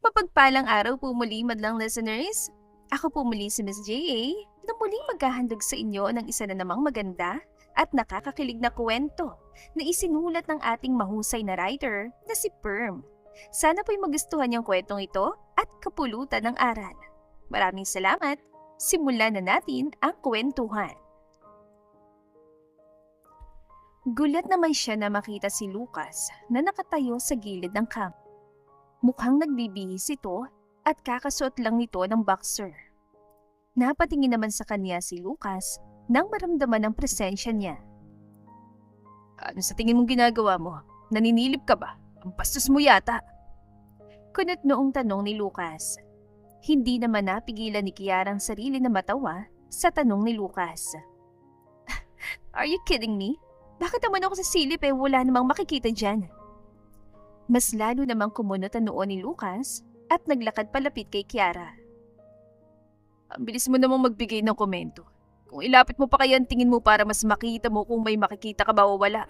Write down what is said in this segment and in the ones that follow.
Mapagpalang araw po muli madlang listeners. Ako po muli si Miss J.A. na muling maghahandog sa inyo ng isa na namang maganda at nakakakilig na kwento na isinulat ng ating mahusay na writer na si Perm. Sana po'y magustuhan niyang kwentong ito at kapulutan ng aral. Maraming salamat. Simulan na natin ang kwentuhan. Gulat naman siya na makita si Lucas na nakatayo sa gilid ng kama. Mukhang nagbibihis ito at kakasuot lang nito ng boxer. Napatingin naman sa kanya si Lucas nang maramdaman ang presensya niya. Ano sa tingin mong ginagawa mo? Naninilip ka ba? Ang bastos mo yata. Kunot noong tanong ni Lucas. Hindi naman napigilan ni Kiara ang sarili na matawa sa tanong ni Lucas. Are you kidding me? Bakit naman ako sa silip wala namang makikita dyan? Mas lalo namang kumunot ang noo ni Lucas at naglakad palapit kay Kiara. Ang bilis mo namang magbigay ng komento. Kung ilapit mo pa kaya ang tingin mo para mas makita mo kung may makikita ka ba o wala.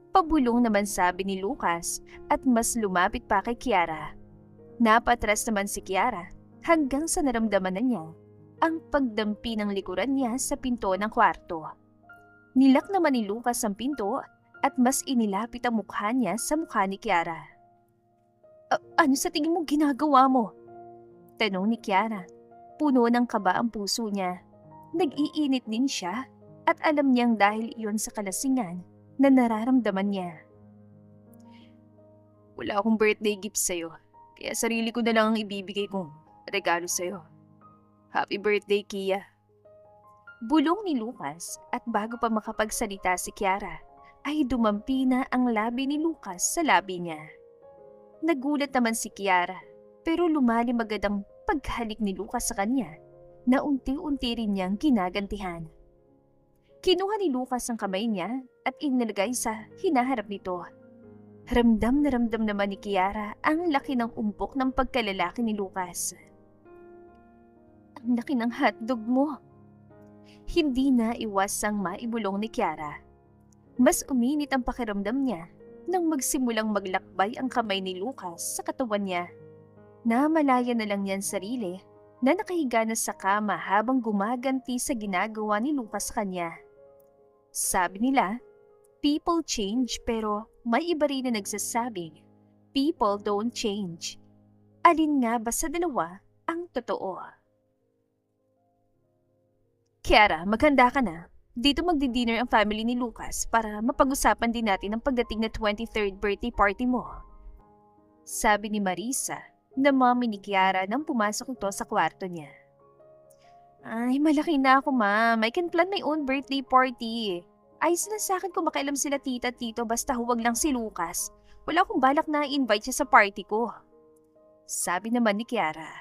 Pabulong naman sabi ni Lucas at mas lumapit pa kay Kiara. Napatras naman si Kiara hanggang sa naramdaman na niya ang pagdampi ng likuran niya sa pinto ng kwarto. Nilak naman ni Lucas ang pinto at mas inilapit ang mukha niya sa mukha ni Kiara. Ano sa tingin mo ginagawa mo? Tanong ni Kiara. Puno ng kaba ang puso niya. Nag-iinit din siya at alam niyang dahil iyon sa kalasingan na nararamdaman niya. Wala akong birthday gift sa'yo, kaya sarili ko na lang ang ibibigay kong regalo sa'yo. Happy birthday, Kia. Bulong ni Lucas at bago pa makapagsalita si Kiara, ay dumampi na ang labi ni Lucas sa labi niya. Nagulat naman si Kiara pero lumalim agad ang paghalik ni Lucas sa kanya na unti-unti rin niyang ginagantihan. Kinuha ni Lucas ang kamay niya at inilagay sa hinaharap nito. Ramdam na ramdam naman ni Kiara ang laki ng umpok ng pagkalalaki ni Lucas. Ang laki ng hotdog mo. Hindi na iwasang maibulong ni Kiara. Mas uminit ang pakiramdam niya nang magsimulang maglakbay ang kamay ni Lucas sa katawan niya. Namalaya na lang niyan sarili na nakahiga na sa kama habang gumaganti sa ginagawa ni Lucas sa kanya. Sabi nila, people change pero may iba rin na nagsasabing, people don't change. Alin nga ba sa dalawa ang totoo? Kiara, maghanda ka na. Dito magdi-dinner ang family ni Lucas para mapag-usapan din natin ang pagdating na 23rd birthday party mo. Sabi ni Marisa na mommy ni Kiara nang pumasok ito sa kwarto niya. Ay, malaki na ako ma'am. I can plan my own birthday party. Ayos na sa akin kung makailam sila tita at tito basta huwag lang si Lucas. Wala akong balak na invite siya sa party ko. Sabi naman ni Kiara.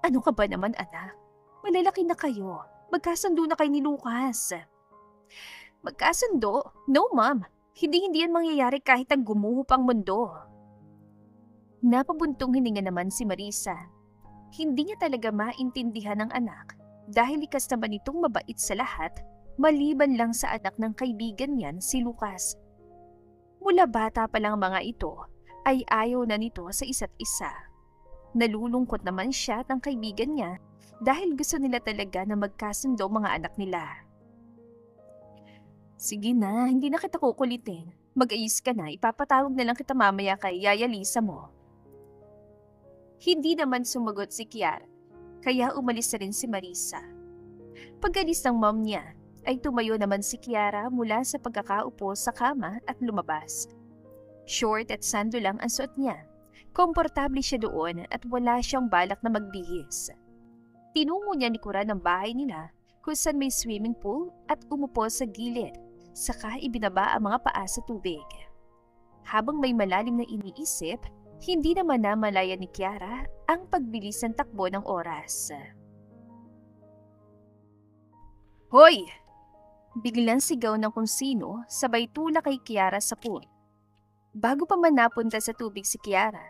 Ano ka ba naman anak? Malalaki na kayo. Magkasundo na kayo ni Lucas. Magkasundo? No, ma'am. Hindi yan mangyayari kahit ang gumuho pang mundo. Napabuntong hininga naman si Marisa. Hindi niya talaga maintindihan ng anak dahil likas naman itong mabait sa lahat maliban lang sa anak ng kaibigan niyan si Lucas. Mula bata pa lang mga ito ay ayaw na nito sa isa't isa. Nalulungkot naman siya at ang kaibigan niya dahil gusto nila talaga na magkasundo mga anak nila. Sige na, hindi na kita kukulitin. Mag-ayos ka na, ipapatawag na lang kita mamaya kay Yaya Lisa mo. Hindi naman sumagot si Kiara, kaya umalis na rin si Marisa. Pag-alis ng mom niya, ay tumayo naman si Kiara mula sa pagkakaupo sa kama at lumabas. Short at sando lang ang suot niya. Komportable siya doon at wala siyang balak na magbihis. Tinungo niya likuran ng bahay nila kung saan may swimming pool at umupo sa gilid, saka ibinaba ang mga paa sa tubig. Habang may malalim na iniisip, hindi naman namalaya ni Kiara ang pagbilis ng takbo ng oras. Hoy! Biglang sigaw ng kung sino sabay tulak kay Kiara sa pool. Bago pa man napunta sa tubig si Kiara,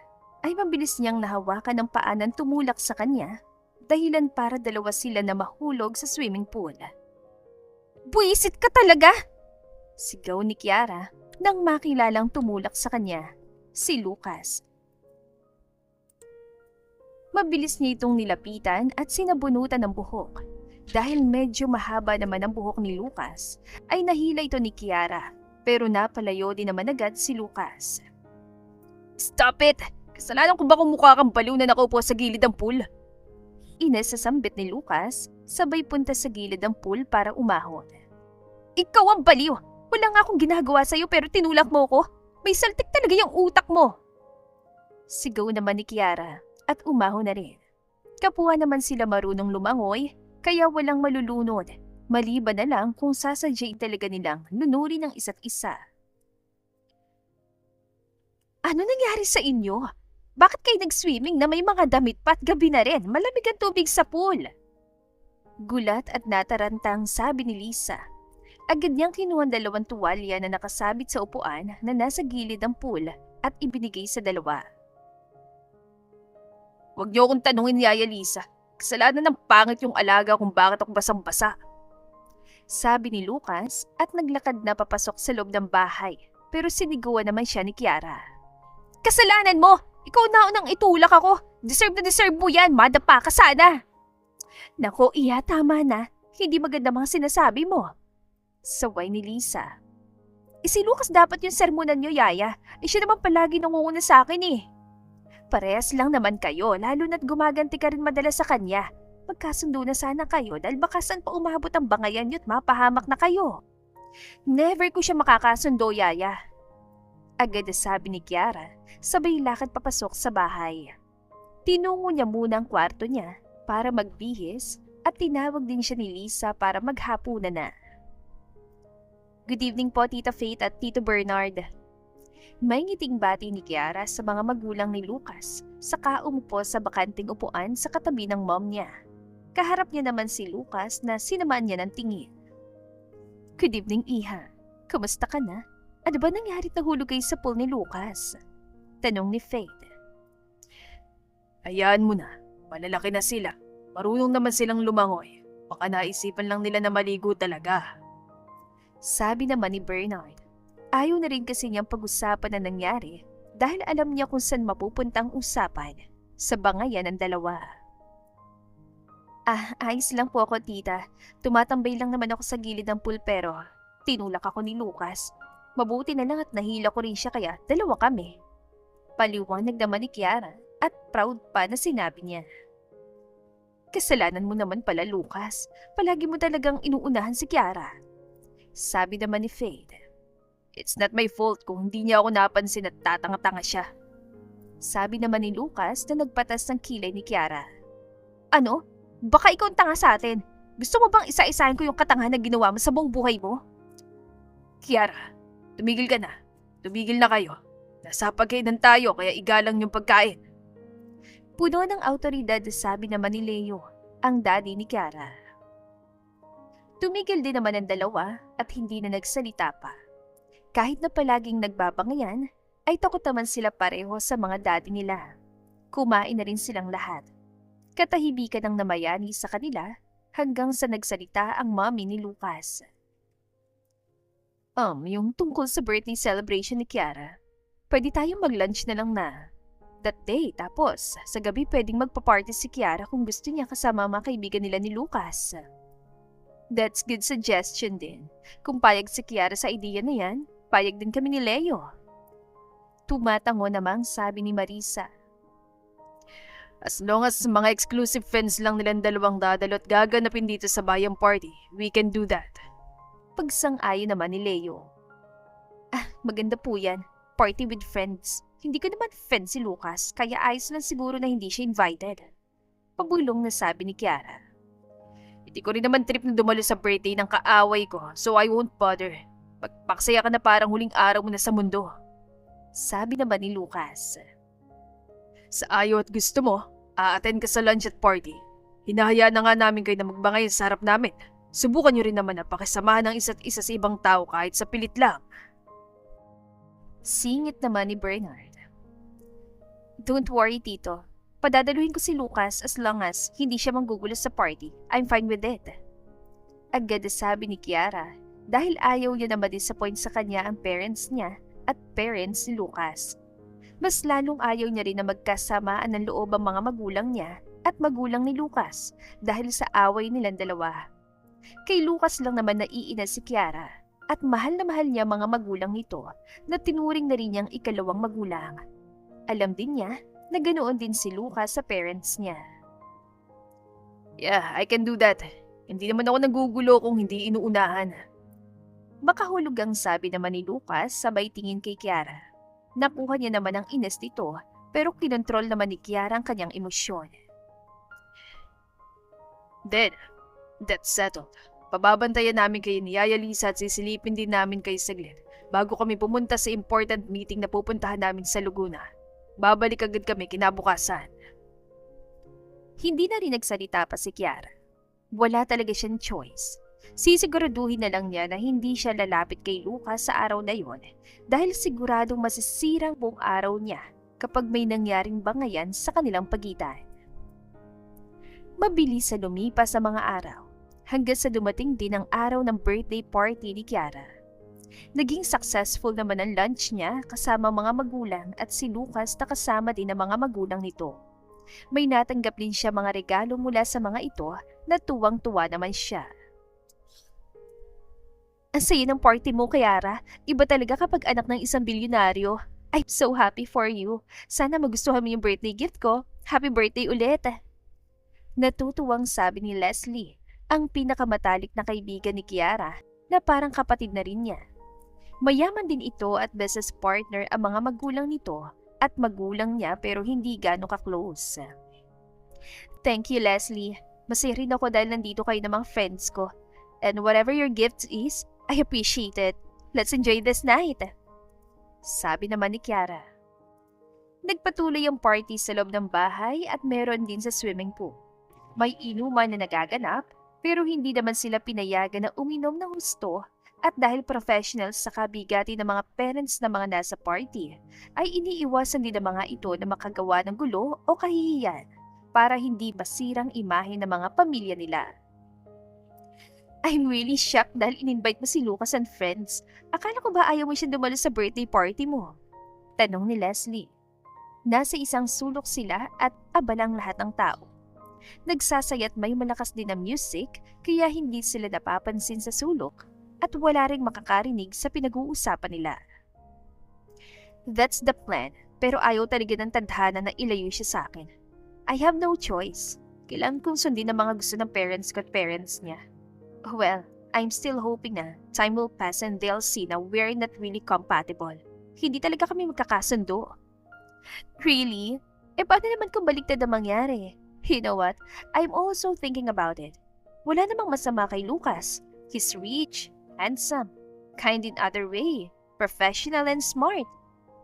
ay mabilis niyang nahawakan ng paa ng tumulak sa kanya dahilan para dalawa sila na mahulog sa swimming pool. Buisit ka talaga! Sigaw ni Kiara nang makilalang tumulak sa kanya, si Lucas. Mabilis niya itong nilapitan at sinabunutan ng buhok. Dahil medyo mahaba naman ang buhok ni Lucas, ay nahila ito ni Kiara, pero napalayo din naman agad si Lucas. "Stop it! Kasalanan ko ba kung mukha kang baliw na nakaupo sa gilid ng pool?" Inasasambit ni Lucas, sabay punta sa gilid ng pool para umahon. "Ikaw ang baliw! Wala nga akong ginagawa sa'yo pero tinulak mo ko. May saltik talaga yung utak mo!" Sigaw naman ni Kiara at umahon na rin. Kapwa naman sila marunong lumangoy, kaya walang malulunod, maliban na lang kung sasadyain talaga nilang lunurin ng isa't isa. "Ano nangyari sa inyo? Bakit kayo nag-swimming na may mga damit pa at gabi na rin? Malamig ang tubig sa pool." Gulat at natarantang sabi ni Lisa. Agad niyang kinuha ang 2 tuwalya na nakasabit sa upuan na nasa gilid ng pool at ibinigay sa dalawa. "Huwag niyo akong tanungin, Yaya Lisa. Kasalanan ng pangit yung alaga kung bakit ako basang-basa," sabi ni Lucas at naglakad na papasok sa loob ng bahay, pero siniguan naman siya ni Kiara. "Kasalanan mo! Ikaw na unang itulak ako! Deserve na deserve mo yan! Madapa ka sana!" "Nako, iya, tama na. Hindi maganda mga sinasabi mo," saway ni Lisa. Si Lucas dapat yung sermonan niyo, Yaya. Siya naman palagi nangunguna sa akin eh." "Parehas lang naman kayo, lalo na't gumaganti ka rin madalas sa kanya. Magkasundo na sana kayo dahil baka saan pa umabot ang bangayan niyo't mapahamak na kayo." "Never ko siya makakasundo, Yaya," agad na sabi ni Kiara, sabay lakad papasok sa bahay. Tinungo niya muna ang kwarto niya para magbihis at tinawag din siya ni Lisa para maghapunan na. "Good evening po, Tita Faith at Tito Bernard." May ngiting bati ni Kiara sa mga magulang ni Lucas, saka umupo sa bakanting upuan sa katabi ng mom niya. Kaharap niya naman si Lucas na sinamaan niya ng tingin. "Good evening, Iha. Kamusta ka na? Ano ba nangyari at nahulog kayo sa pool ni Lucas?" tanong ni Faith. "Hayaan mo na. Malalaki na sila. Marunong naman silang lumangoy. Baka naisipan lang nila na maligo talaga," sabi naman ni Bernard. Ayaw na rin kasi niyang pag-usapan na nangyari dahil alam niya kung saan mapupunta ang usapan, sa bangayan ng dalawa. Ayos lang po ako, tita. Tumatambay lang naman ako sa gilid ng pool pero tinulak ako ni Lucas. Mabuti na lang at nahila ko rin siya kaya dalawa kami." Paliwanag naman ni Kiara at proud pa na sinabi niya. "Kasalanan mo naman pala, Lucas. Palagi mo talagang inuunahan si Kiara," sabi naman ni Faith. "It's not my fault kung hindi niya ako napansin at tatanga-tanga siya," sabi naman ni Lucas na nagpatas ng kilay ni Kiara. "Ano? Baka ikaw ang tanga sa atin. Gusto mo bang isa-isahin ko yung katangahan na ginawa mo sa buong buhay mo?" "Kiara, tumigil ka na. Tumigil na kayo. Nasa pagkainan tayo kaya igalang yung pagkain." Puno ng autoridad sabi naman ni Leo, ang daddy ni Kiara. Tumigil din naman ang dalawa at hindi na nagsalita pa. Kahit na palaging nagbabangayan, ay takot naman sila pareho sa mga daddy nila. Kumain na rin silang lahat. Katahimikan ang namayani sa kanila hanggang sa nagsalita ang mommy ni Lucas. Yung tungkol sa birthday celebration ni Kiara, pwede tayong mag-lunch na lang na that day, tapos sa gabi pwedeng magpa-party si Kiara kung gusto niya kasama ang mga kaibigan nila ni Lucas." "That's good suggestion din. Kung payag si Kiara sa idea na yan, payag din kami ni Leo." Tumatango namang sabi ni Marisa. "As long as mga exclusive friends lang nilang dalawang dadalo at gaganapin dito sa bayang party, we can do that." Pagsang-ayon naman ni Leo. Maganda po yan. Party with friends. Hindi ko naman friend si Lucas, kaya ayos lang siguro na hindi siya invited. Pabulong na sabi ni Kiara. "Hindi ko rin naman trip na dumalo sa birthday ng kaaway ko, so I won't bother. Magpaksaya ka na parang huling araw mo na sa mundo," sabi naman ni Lucas. "Sa ayaw at gusto mo, a-attend ka sa lunch at party. Hinahayaan na nga namin kayo na magbangay sa harap namin. Subukan nyo rin naman na pakisamahan ng isa't isa sa ibang tao kahit sa pilit lang." Singit naman ni Bernard. "Don't worry, Tito. Padadaluhin ko si Lucas as long as hindi siya manggugulo sa party. I'm fine with it." Agad na sabi ni Kiara dahil ayaw niya na ma-disappoint sa kanya ang parents niya at parents ni Lucas. Mas lalong ayaw niya rin na magkasamaan ng loob ang mga magulang niya at magulang ni Lucas dahil sa away nilang dalawa. Kay Lucas lang naman naiina si Kiara at mahal na mahal niya mga magulang nito na tinuring na rin niyang ikalawang magulang. Alam din niya na ganoon din si Lucas sa parents niya. Yeah, I can do that. Hindi naman ako nagugulo kung hindi inuunahan. Makahulog ang sabi naman ni Lucas sabay tingin kay Kiara. Nakuha niya naman ang ines nito pero kinontrol naman ni Kiara ang kanyang emosyon. Then, that's settled. Pababantayan namin kayo ni Yaya Lisa at sisilipin din namin kayo saglit bago kami pumunta sa important meeting na pupuntahan namin sa Laguna. Babalik agad kami kinabukasan. Hindi na rin nagsalita pa si Kiara. Wala talaga siyang choice. Sisiguraduhin na lang niya na hindi siya lalapit kay Lucas sa araw na yon dahil siguradong masisirang buong araw niya kapag may nangyaring bangayan sa kanilang pagitan. Mabilis sa lumipas sa mga araw hanggang sa dumating din ang araw ng birthday party ni Kiara. Naging successful naman ang lunch niya kasama mga magulang at si Lucas na kasama din ang mga magulang nito. May natanggap din siya mga regalo mula sa mga ito na tuwang-tuwa naman siya. Ang saya ng party mo, Kiara. Iba talaga kapag anak ng isang bilyonaryo. I'm so happy for you. Sana magustuhan mo yung birthday gift ko. Happy birthday ulit. Natutuwang sabi ni Leslie, ang pinakamatalik na kaibigan ni Kiara na parang kapatid na rin niya. Mayaman din ito at business partner ang mga magulang nito at magulang niya pero hindi gaano ka-close. Thank you, Leslie. Masaya rin ako dahil nandito kayo ng mga friends ko. And whatever your gift is, I appreciate it. Let's enjoy this night. Sabi naman ni Kiara. Nagpatuloy ang party sa loob ng bahay at meron din sa swimming pool. May inuman na nagaganap pero hindi naman sila pinayagan na uminom ng husto at dahil professionals sa kabigati ng mga parents na mga nasa party, ay iniiwasan din ng mga ito na makagawa ng gulo o kahihiyan para hindi masirang imahe ng mga pamilya nila. I'm really shocked dahil in-invite mo si Lucas and friends. Akala ko ba ayaw mo siya dumalo sa birthday party mo? Tanong ni Leslie. Nasa isang sulok sila at abalang lahat ng tao. Nagsasaya at may malakas din na music kaya hindi sila napapansin sa sulok at wala ring makakarinig sa pinag-uusapan nila. That's the plan, pero ayaw talaga ng tadhana na ilayo siya sa akin. I have no choice. Kailangan kong sundin ang mga gusto ng parents ko at parents niya. Well, I'm still hoping na time will pass and they'll see na we're not really compatible. Hindi talaga kami magkakasundo. Really? Paano naman kung baliktad ang mangyari? You know what? I'm also thinking about it. Wala namang masama kay Lucas. He's rich, handsome, kind in other way, professional and smart.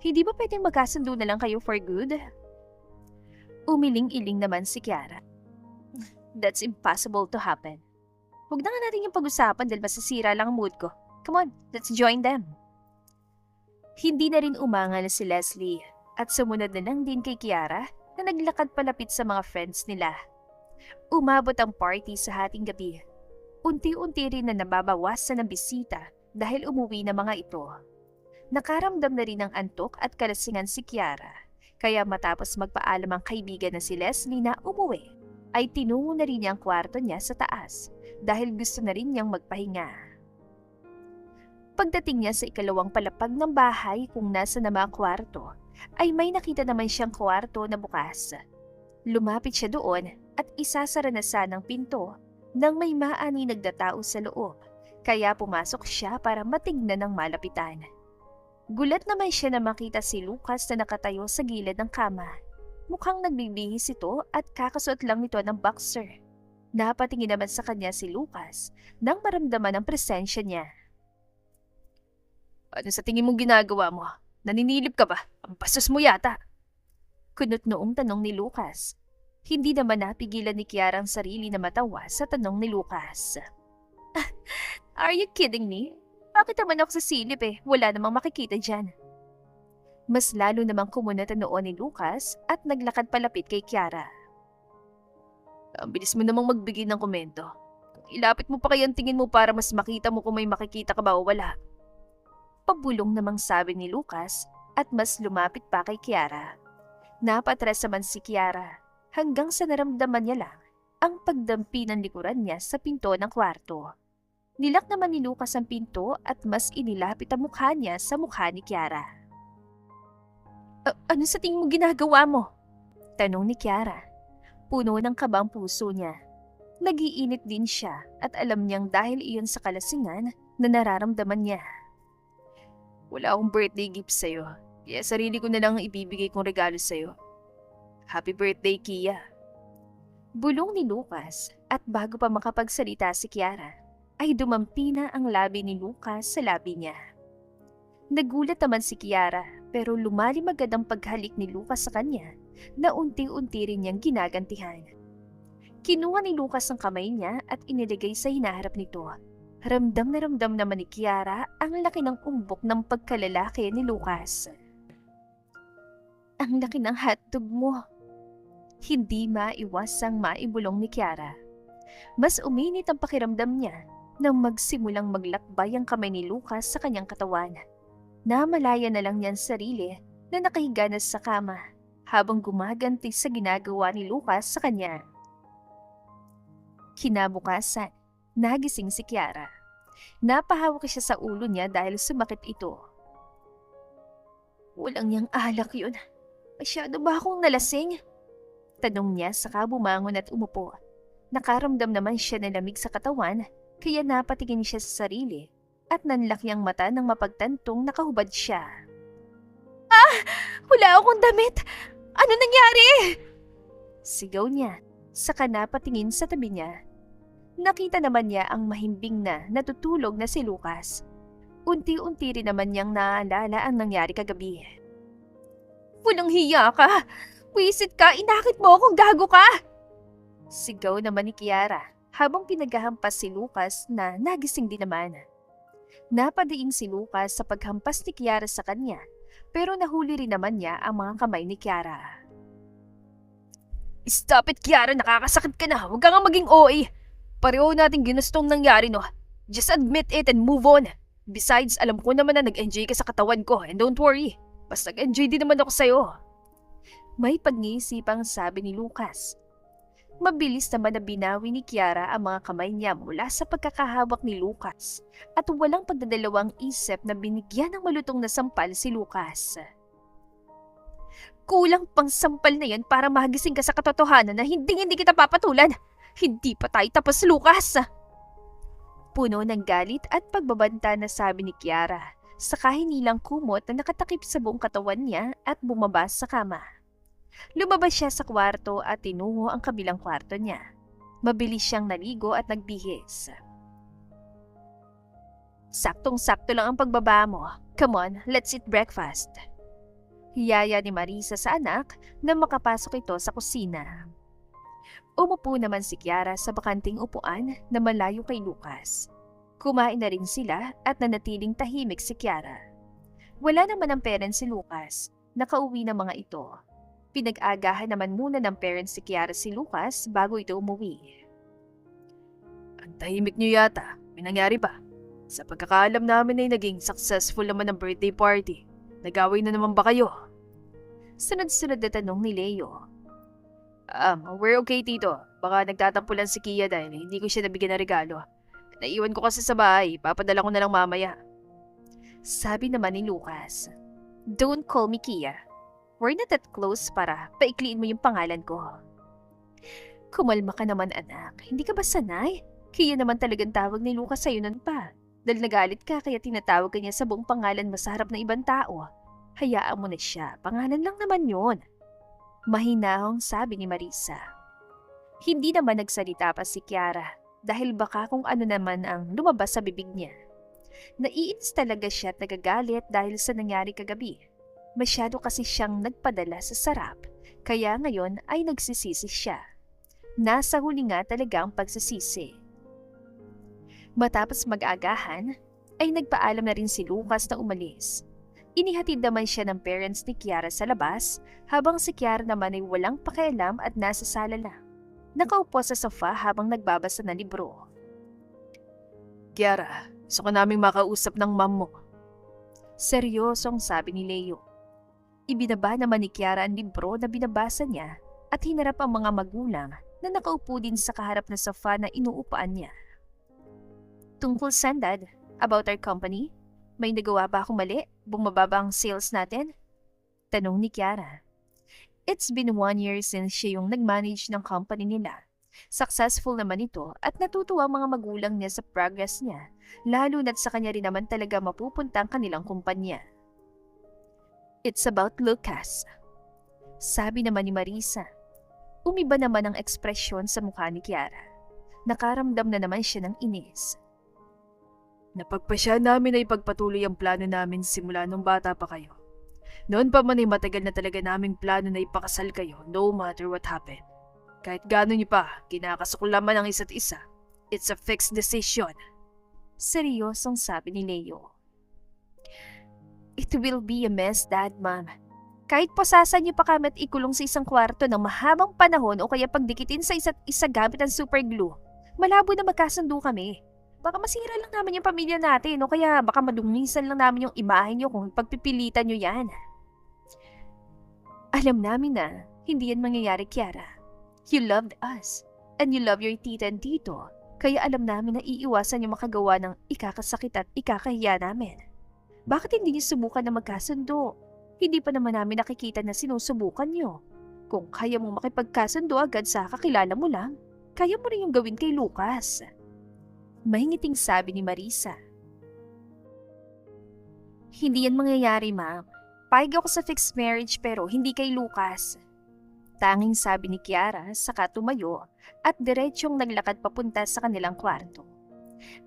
Hindi ba pwedeng magkasundo na lang kayo for good? Umiling-iling naman si Kiara. That's impossible to happen. Huwag na nga natin yung pag-usapan dahil masasira lang ang mood ko. Come on, let's join them. Hindi na rin umangal si Leslie at sumunod na lang din kay Kiara na naglakad palapit sa mga friends nila. Umabot ang party sa hating gabi. Unti-unti rin na nababawasan ng bisita dahil umuwi na mga ito. Nakaramdam na rin ng antok at kalasingan si Kiara, kaya matapos magpaalam ang kaibigan na si Leslie na umuwi, ay tinungo na rin niya ang kwarto niya sa taas dahil gusto na rin niyang magpahinga. Pagdating niya sa ikalawang palapag ng bahay kung nasa na mga kwarto, ay may nakita naman siyang kwarto na bukas. Lumapit siya doon at isasara na sanang pinto nang may maani nagdatao sa loob, kaya pumasok siya para matignan ng malapitan. Gulat naman siya na makita si Lucas na nakatayo sa gilid ng kama. Mukhang nagbibihis ito at kakasuot lang nito ng boxer. Napatingin naman sa kanya si Lucas nang maramdaman ang presensya niya. Ano sa tingin mong ginagawa mo? Naninilip ka ba? Ang bastos mo yata. Kunot noong tanong ni Lucas. Hindi naman napigilan ni Kiara ang sarili na matawa sa tanong ni Lucas. Are you kidding me? Bakit naman ako sa silip Wala namang makikita dyan. Mas lalo namang kumunot ang noon ni Lucas at naglakad palapit kay Kiara. Ang bilis mo namang magbigay ng komento. Ilapit mo pa kayang tingin mo para mas makita mo kung may makikita ka ba o wala. Pabulong namang sabi ni Lucas at mas lumapit pa kay Kiara. Napatras naman si Kiara hanggang sa naramdaman niya lang ang pagdampi ng likuran niya sa pinto ng kwarto. Nilak naman ni Lucas ang pinto at mas inilapit ang mukha niya sa mukha ni Kiara. Ano sa tingin mo ginagawa mo? Tanong ni Kiara. Puno ng kabang puso niya. Nagiinit din siya at alam niyang dahil iyon sa kalasingan na nararamdaman niya. Wala akong birthday gift sa'yo. Kaya sarili ko na lang ang ibibigay kong regalo sa'yo. Happy birthday, Kia. Bulong ni Lucas at bago pa makapagsalita si Kiara, ay dumampi na ang labi ni Lucas sa labi niya. Nagulat naman si Kiara pero lumalim agad ang paghalik ni Lucas sa kanya na unti-unti rin niyang ginagantihan. Kinuha ni Lucas ang kamay niya at inilagay sa hinaharap nito. Ramdam na ramdam naman ni Kiara ang laki ng umbok ng pagkalalaki ni Lucas. Ang laki ng hotdog mo. Hindi maiwasang maibulong ni Kiara. Mas uminit ang pakiramdam niya nang magsimulang maglakbay ang kamay ni Lucas sa kanyang katawan. Namalaya na lang niya ang sarili na nakahiga na sa kama habang gumaganti sa ginagawa ni Lucas sa kanya. Kinabukasan, nagising si Kiara. Napahawak siya sa ulo niya dahil sumakit ito. Walang niyang alak yun. Masyado ba akong nalasing? Tanong niya saka bumangon at umupo. Nakaramdam naman siya ng lamig sa katawan kaya napatingin siya sa sarili at nanlaki ang mata nang mapagtantong nakahubad siya. Wala akong damit! Ano nangyari? Sigaw niya, saka napatingin sa tabi niya. Nakita naman niya ang mahimbing na natutulog na si Lucas. Unti-unti rin naman niyang naalala ang nangyari kagabi. Walang hiya ka! Wisit ka! Inakit mo akong gago ka! Sigaw naman ni Kiara habang pinaghahampas si Lucas na nagising din naman. Napadiin si Lucas sa paghampas ni Kiara sa kanya pero nahuli rin naman niya ang mga kamay ni Kiara. Stop it, Kiara! Nakakasakit ka na! Huwag ka nga maging OA! Pareho nating ginustong nangyari, no? Just admit it and move on. Besides, alam ko naman na nag-enjoy ka sa katawan ko and don't worry. Basta nag-enjoy din naman ako sa'yo. May pag-iisipang sabi ni Lucas. Mabilis naman na binawi ni Kiara ang mga kamay niya mula sa pagkakahawak ni Lucas at walang pagdadalawang isip na binigyan ng malutong na sampal si Lucas. Kulang pang sampal na yan para magising ka sa katotohanan na hindi kita papatulan. Hindi pa tayo tapos, Lucas! Puno ng galit at pagbabanta na sabi ni Kiara saka hinilang kumot na nakatakip sa buong katawan niya at bumaba sa kama. Lumabas siya sa kwarto at tinungo ang kabilang kwarto niya. Mabilis siyang naligo at nagbihis. Saktong-sakto lang ang pagbaba mo. Come on, let's eat breakfast. Hiyaya ni Marisa sa anak na makapasok ito sa kusina. Umupo naman si Kiara sa bakanting upuan na malayo kay Lucas. Kumain na rin sila at nanatiling tahimik si Kiara. Wala naman ang parents si Lucas. Nakauwi na mga ito. Pinag-agahan naman muna ng parents si Kiara si Lucas bago ito umuwi. Ang tahimik niyo yata. May nangyari ba? Sa pagkakaalam namin ay naging successful naman ang birthday party. Nag-away na naman ba kayo? Sunod-sunod na tanong ni Leo. We're okay, Tito. Baka nagtatampo lang si Kia dahil hindi ko siya nabigyan ng regalo. Naiwan ko kasi sa bahay. Papadala ko na lang mamaya. Sabi naman ni Lucas. Don't call me Kia. We're not that close para paikliin mo yung pangalan ko. Kumalma ka naman, anak. Hindi ka ba sanay? Kia naman talagang tawag ni Lucas sa'yo nun pa. Dahil nagalit ka kaya tinatawag ka niya sa buong pangalan mo sa harap ng ibang tao. Hayaan mo na siya. Pangalan lang naman yun. Mahinahong sabi ni Marisa. Hindi naman nagsalita pa si Kiara dahil baka kung ano naman ang lumabas sa bibig niya. Naiinis talaga siya at nagagalit dahil sa nangyari kagabi. Masyado kasi siyang nagpadala sa sarap, kaya ngayon ay nagsisisi siya. Nasa huli nga talaga ang pagsisisi. Matapos mag-agahan, ay nagpaalam na rin si Lucas na umalis. Inihatid naman siya ng parents ni Kiara sa labas, habang si Kiara naman ay walang pakialam at nasa sala lang. Nakaupo sa sofa habang nagbabasa ng libro. Kiara, gusto ko naming makausap ng mom mo. Seryosong sabi ni Leo. Ibinaba naman ni Kiara ang libro na binabasa niya at hinarap ang mga magulang na nakaupo din sa kaharap na sofa na inuupaan niya. Tungkol saan, Dad? About our company? May nagawa ba akong mali? Bumaba ba ang sales natin? Tanong ni Kiara. It's been 1 year since siya yung nag-manage ng company nila. Successful naman ito at natutuwa ang mga magulang niya sa progress niya, lalo na't sa kanya rin naman talaga mapupunta ang kanilang kumpanya. It's about Lucas. Sabi naman ni Marisa. Umiba naman ang ekspresyon sa mukha ni Kiara. Nakaramdam na naman siya ng inis. Napagpasya namin na ipagpatuloy ang plano namin simula nung bata pa kayo. Noon pa man ay matagal na talaga naming plano na ipakasal kayo no matter what happened. Kahit gano'n niyo pa, kinakasuklaman ang isa't isa. It's a fixed decision. Seryosong sabi ni Leo. It will be a mess, Dad, Mom. Kahit posasan niyo pa kami at ikulong sa isang kwarto ng mahabang panahon o kaya pagdikitin sa isa't isa gamit ang super glue, malabo na magkasundo kami. Baka masira lang namin yung pamilya natin o kaya baka madungisan lang namin yung imahe niyo kung pagpipilitan niyo yan. Alam namin na hindi yan mangyayari, Kiara. You loved us and you love your tita and tito, kaya alam namin na iiwasan yung makagawa ng ikakasakit at ikakahiya namin. Bakit hindi niyo subukan na magkasundo? Hindi pa naman namin nakikita na sinusubukan niyo. Kung kaya mong makipagkasundo agad sa kakilala mo lang, kaya mo rin yung gawin kay Lucas. May ngiting sabi ni Marisa. Hindi yan mangyayari, Ma'am. Payag ako sa fixed marriage pero hindi kay Lucas. Tanging sabi ni Kiara saka tumayo at diretsyong naglakad papunta sa kanilang kwarto.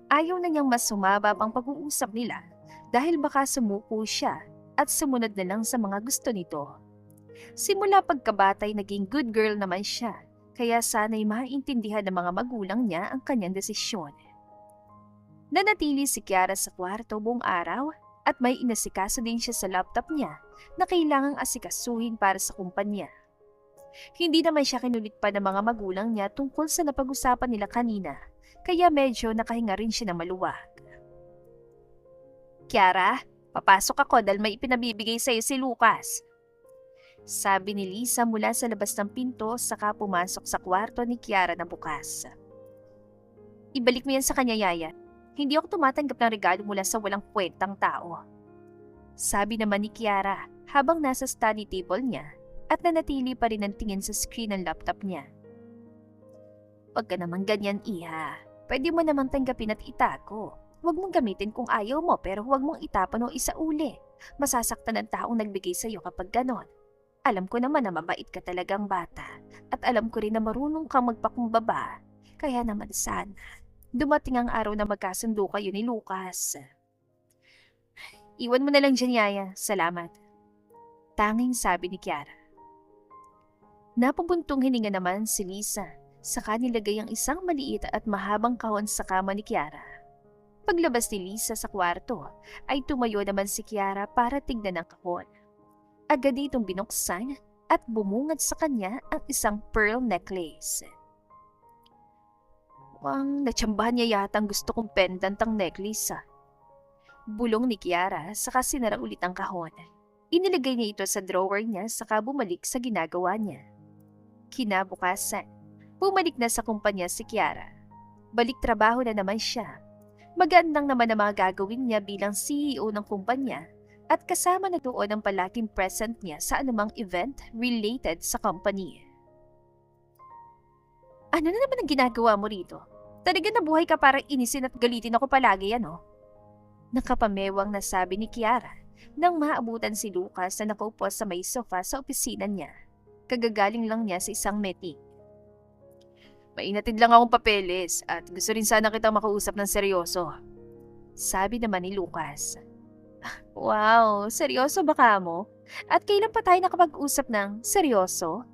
Ayaw na niyang mas sumabab ang pag-uusap nila dahil baka sumuko siya at sumunod na lang sa mga gusto nito. Simula pagkabatay naging good girl naman siya, kaya sana'y maintindihan ng mga magulang niya ang kanyang desisyon. Nanatili si Kiara sa kwarto buong araw at may inasikaso din siya sa laptop niya na kailangang asikasuhin para sa kumpanya. Hindi naman siya kinulit pa ng mga magulang niya tungkol sa napag-usapan nila kanina, kaya medyo nakahinga rin siya ng maluwag. Kiara, papasok ako dahil may ipinabibigay sa'yo si Lucas. Sabi ni Lisa mula sa labas ng pinto saka pumasok sa kwarto ni Kiara na bukas. Ibalik mo yan sa kanya, Yaya. Hindi ako tumatanggap ng regalo mula sa walang kwentang tao. Sabi naman ni Kiara habang nasa study table niya at nanatili pa rin ang tingin sa screen ng laptop niya. Huwag ka naman ganyan, Iha. Pwede mo naman tanggapin at itago. Huwag mong gamitin kung ayaw mo pero huwag mong itapon o isauli. Masasaktan ang taong nagbigay sa iyo kapag ganon. Alam ko naman na mabait ka talagang bata at alam ko rin na marunong kang magpakumbaba. Kaya naman sana, dumating ang araw na magkasundo kayo ni Lucas. Iwan mo na lang dyan, Yaya. Salamat. Tanging sabi ni Kiara. Napabuntong hininga naman si Lisa. Saka nilagay ang isang maliit at mahabang kahon sa kama ni Kiara. Paglabas ni Lisa sa kwarto, ay tumayo naman si Kiara para tignan ang kahon. Agad itong binuksan at bumungad sa kanya ang isang pearl necklace. Mukhang natsambahan niya yata ang gusto kong pendant ang necklace. Bulong ni Kiara saka sinara ulit ang kahon. Inilagay niya ito sa drawer niya saka bumalik sa ginagawa niya. Kinabukasan, bumalik na sa kumpanya si Kiara. Balik trabaho na naman siya. Magandang naman ang mga gagawin niya bilang CEO ng kumpanya at kasama na doon ang palaking present niya sa anumang event related sa company. Ano na naman ang ginagawa mo rito? Talaga nabuhay ka para inisin at galitin ako palagi, ano? Nakapamewang na sabi ni Kiara nang maabutan si Lucas na nakaupo sa may sofa sa opisina niya. Kagagaling lang niya sa isang meeting. Mainatid lang akong papeles at gusto rin sana kitang makausap ng seryoso. Sabi naman ni Lucas. Wow, seryoso ba ka mo? At kailan pa tayo nakapag-usap ng seryoso?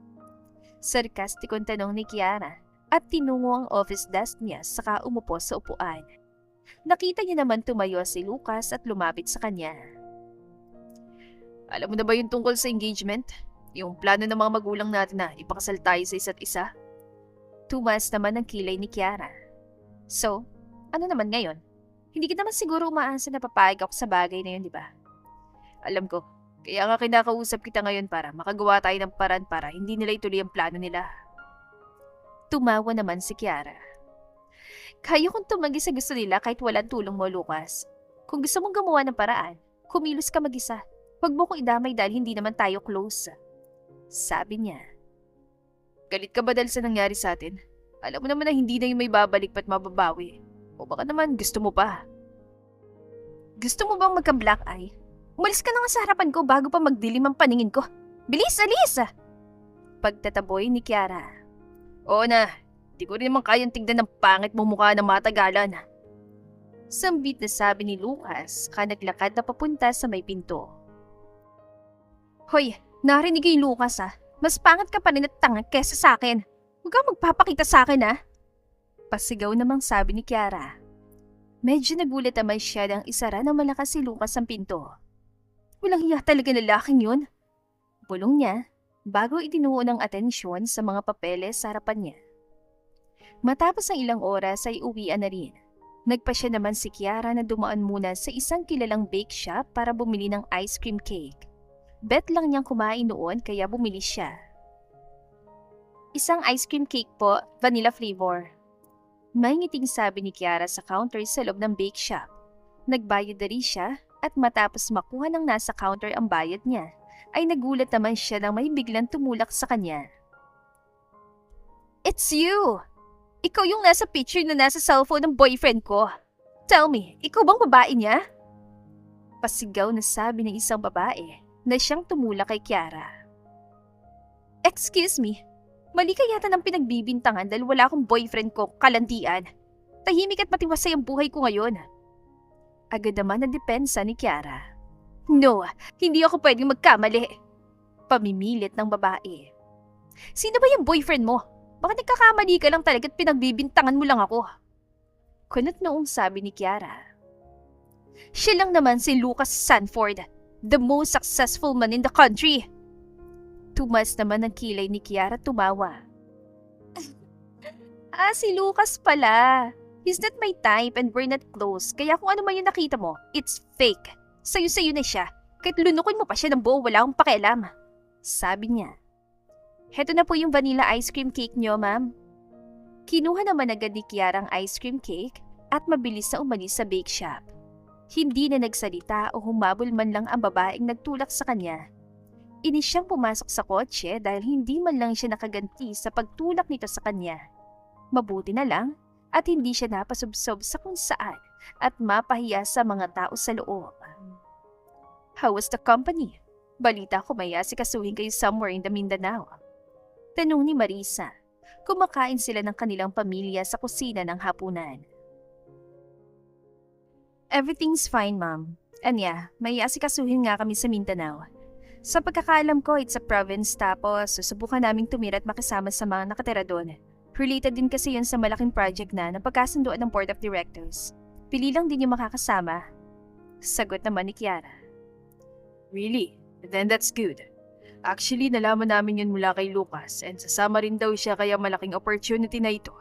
Sarkastikong tanong ni Kiara at tinungo ang office desk niya saka umupo sa upuan. Nakita niya naman tumayo si Lucas at lumapit sa kanya. Alam mo na ba yung tungkol sa engagement? Yung plano ng mga magulang natin na ipakasal tayo sa isa't isa? Tumas naman ang kilay ni Kiara. So, ano naman ngayon? Hindi ka naman siguro umaasa na papayag ako sa bagay na yun, di ba? Alam ko, Kaya nga kinakausap kita ngayon para makagawa tayo ng paraan para hindi nila ituloy ang plano nila. Tumawa naman si Kiara. Kaya kong tumagi sa gusto nila kahit walang tulong mo, Lucas. Kung gusto mong gumawa ng paraan, kumilos ka mag-isa. Huwag mo kong idamay dahil hindi naman tayo close. Sabi niya. Galit ka ba dahil sa nangyari sa atin? Alam mo naman na hindi na yung may babalik pa't mababawi. O baka naman gusto mo pa. Gusto mo bang magka-black eye? Umalis ka na nga sa harapan ko bago pa magdilim ang paningin ko. Bilis, alis! Pagtataboy ni Kiara. Oo na, di ko rin naman kayang tignan ng pangit mong mukha ng matagalan. Sambit na sabi ni Lucas, naglakad na papunta sa may pinto. Hoy, narinig yung Lucas Mas pangit ka pa rin at tanga kesa sa akin. Huwag kang magpapakita sa akin Pasigaw namang sabi ni Kiara. Medyo nagulat naman siya nang isara ng malakas si Lucas ang pinto. Walang hiya talaga lalaking yun. Bulong niya, bago itinuon ng atensyon sa mga papeles sa harapan niya. Matapos ang ilang oras ay uwian na rin. Nagpa siya naman si Kiara na dumaan muna sa isang kilalang bake shop para bumili ng ice cream cake. Bet lang niyang kumain noon kaya bumili siya. Isang ice cream cake po, vanilla flavor. May ngiting sabi ni Kiara sa counter sa loob ng bake shop. Nagbayad na rin siya at matapos makuha ng nasa counter ang bayad niya, ay nagulat naman siya nang may biglang tumulak sa kanya. It's you! Ikaw yung nasa picture na nasa cellphone ng boyfriend ko. Tell me, ikaw bang babae niya? Pasigaw na sabi ng isang babae na siyang tumulak kay Kiara. Excuse me, mali ka yata ng pinagbibintangan dahil wala akong boyfriend ko, kalandian. Tahimik at matiwasay ang buhay ko ngayon. Agad naman na depensa ni Kiara. No, hindi ako pwedeng magkamali. Pamimilit ng babae. Sino ba yung boyfriend mo? Baka nagkakamali ka lang talaga at pinagbibintangan mo lang ako. Kunot noong sabi ni Kiara. Siya lang naman si Lucas Sanford, the most successful man in the country. Tumas naman ang kilay ni Kiara tumawa. Si Lucas pala. He's not my type and we're not close, kaya kung ano man yung nakita mo, it's fake. Sayo-sayo na siya. Kahit lunukin mo pa siya ng buo, wala akong pakialam. Sabi niya. Heto na po yung vanilla ice cream cake niyo, ma'am. Kinuha naman agad ni Kiara ang ice cream cake at mabilis na umalis sa bake shop. Hindi na nagsalita o humabol man lang ang babaeng nagtulak sa kanya. Inis siyang pumasok sa kotse dahil hindi man lang siya nakaganti sa pagtulak nito sa kanya. Mabuti na lang at hindi siya napasubsob sa kung saan at mapahiya sa mga tao sa loob. How was the company? Balita ko may asikasuhin kayo somewhere in the Mindanao. Tanong ni Marisa. Kumakain sila ng kanilang pamilya sa kusina ng hapunan. Everything's fine, ma'am. Anya, may asikasuhin nga kami sa Mindanao. Sa pagkakaalam ko, it's a province tapos susubukan naming tumira at makisama sa mga nakatira doon. Related din kasi yun sa malaking project na napagkasunduan ng Board of Directors. Pili lang din yung makakasama. Sagot naman ni Kiara. Really? Then that's good. Actually, nalaman namin yun mula kay Lucas and sasama rin daw siya kaya malaking opportunity na ito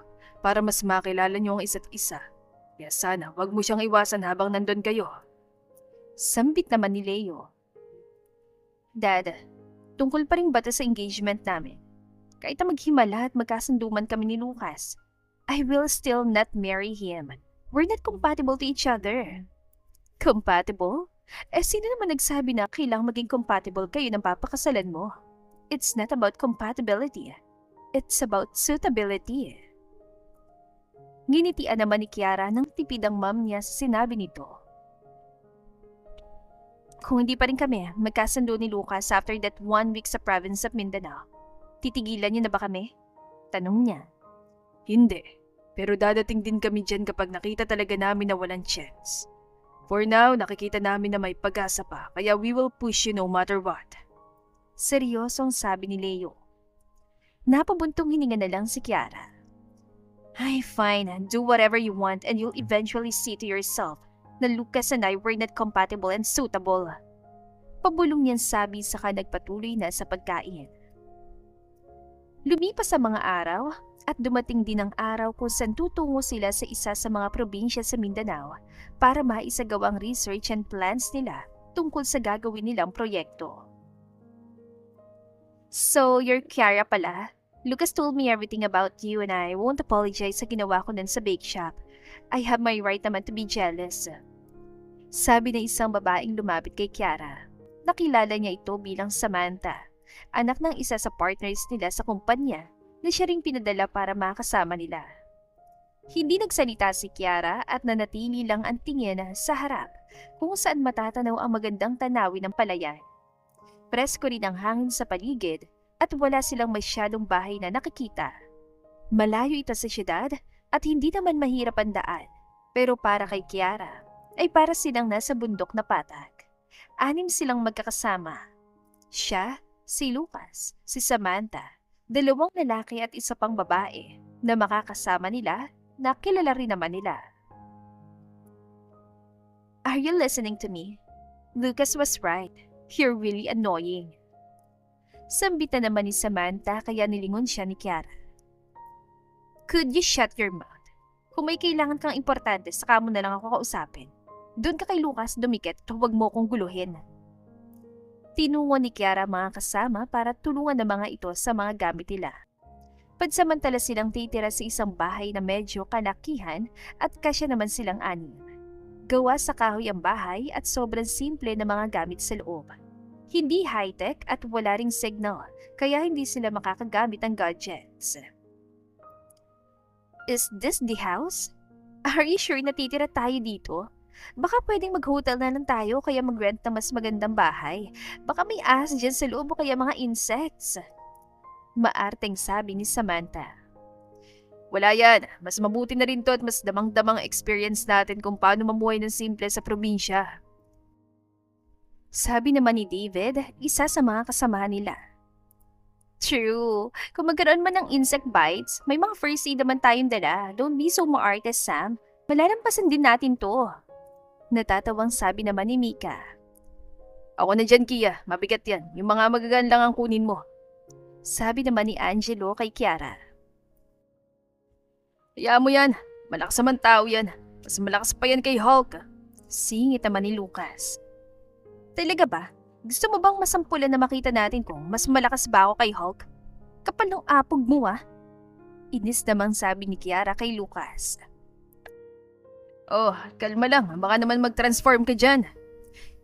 para mas makilala niyo ang isa't isa. Kaya sana wag mo siyang iwasan habang nandun kayo. Sambit naman ni Leo. Dad, tungkol pa rin ba ito sa engagement namin? Kahit na maghimala at magkasunduman kami ni Lucas, I will still not marry him. We're not compatible to each other. Compatible? Sino naman nagsabi na kailangang maging compatible kayo ng papakasalan mo? It's not about compatibility. It's about suitability. Nginitian naman ni Kiara ng tipid ang mom niya sa sinabi nito. Kung hindi pa rin kami magkasundo ni Lucas after that 1 week sa province of Mindanao, titigilan niyo na ba kami? Tanong niya. Hindi. Pero dadating din kami dyan kapag nakita talaga namin na walang chance. For now, nakikita namin na may pag-asa pa, kaya we will push you no matter what. Seryosong sabi ni Leo. Napabuntong hininga na lang si Kiara. Ay, fine. Do whatever you want and you'll eventually see to yourself na Lucas and I were not compatible and suitable. Pabulong niyan sabi saka nagpatuloy na sa pagkain. Lumipas sa mga araw at dumating din ang araw kung saan tutungo sila sa isa sa mga probinsya sa Mindanao para maisagawa ang research and plans nila tungkol sa gagawin nilang proyekto. So, you're Kiara pala? Lucas told me everything about you and I won't apologize sa ginawa ko nun sa bake shop. I have my right naman to be jealous. Sabi ng isang babaeng lumapit kay Kiara. Nakilala niya ito bilang Samantha, anak ng isa sa partners nila sa kumpanya na siya ring pinadala para makasama nila. Hindi nagsalita si Kiara at nanatili lang ang tingin sa harap kung saan matatanaw ang magandang tanawin ng palayan. Presko rin ang hangin sa paligid at wala silang masyadong bahay na nakikita. Malayo ito sa syudad at hindi naman mahirap ang daan. Pero para kay Kiara ay para silang nasa bundok na patag. 6 silang magkakasama. Siya, si Lucas, si Samantha, 2 lalaki at isa pang babae na makakasama nila na kilala rin naman nila. Are you listening to me? Lucas was right. You're really annoying. Sambitan naman ni Samantha kaya nilingon siya ni Kiara. Could you shut your mouth? Kung may kailangan kang importante, saka mo na lang ako kausapin. Doon ka kay Lucas dumikit at huwag mo kong guluhin. Tinungo ni Kiara mga kasama para tulungan ng mga ito sa mga gamit nila. Pansamantala silang titira sa isang bahay na medyo kalakihan at kasya naman silang 6. Gawa sa kahoy ang bahay at sobrang simple na mga gamit sa loob. Hindi high-tech at wala ring signal, kaya hindi sila makakagamit ng gadgets. Is this the house? Are you sure na titira tayo dito? Baka pwedeng mag-hotel na lang tayo kaya mag-rent ng mas magandang bahay. Baka may ahas dyan sa loob o kaya mga insects. Maarteng sabi ni Samantha. Wala yan. Mas mabuti na rin to at mas damang-damang experience natin kung paano mamuhay ng simple sa probinsya. Sabi naman ni David, isa sa mga kasamahan nila. True. Kung magkaroon man ng insect bites, may mga first aid naman tayong dala. Don't be so maarte, Sam. Malalampasan din natin to. Natatawang sabi naman ni Mika. Ako na dyan, Kia. Mabigat yan. Yung mga magagaan lang ang kunin mo. Sabi naman ni Angelo kay Kiara. Hayaan mo yan. Malakas naman tao yan. Mas malakas pa yan kay Hulk. Singit naman ni Lucas. Talaga ba? Gusto mo bang masampulan na makita natin kung mas malakas ba ako kay Hulk? Kapal ng apog mo Inis namang sabi ni Kiara kay Lucas. Oh, kalma lang. Baka naman mag-transform ka dyan.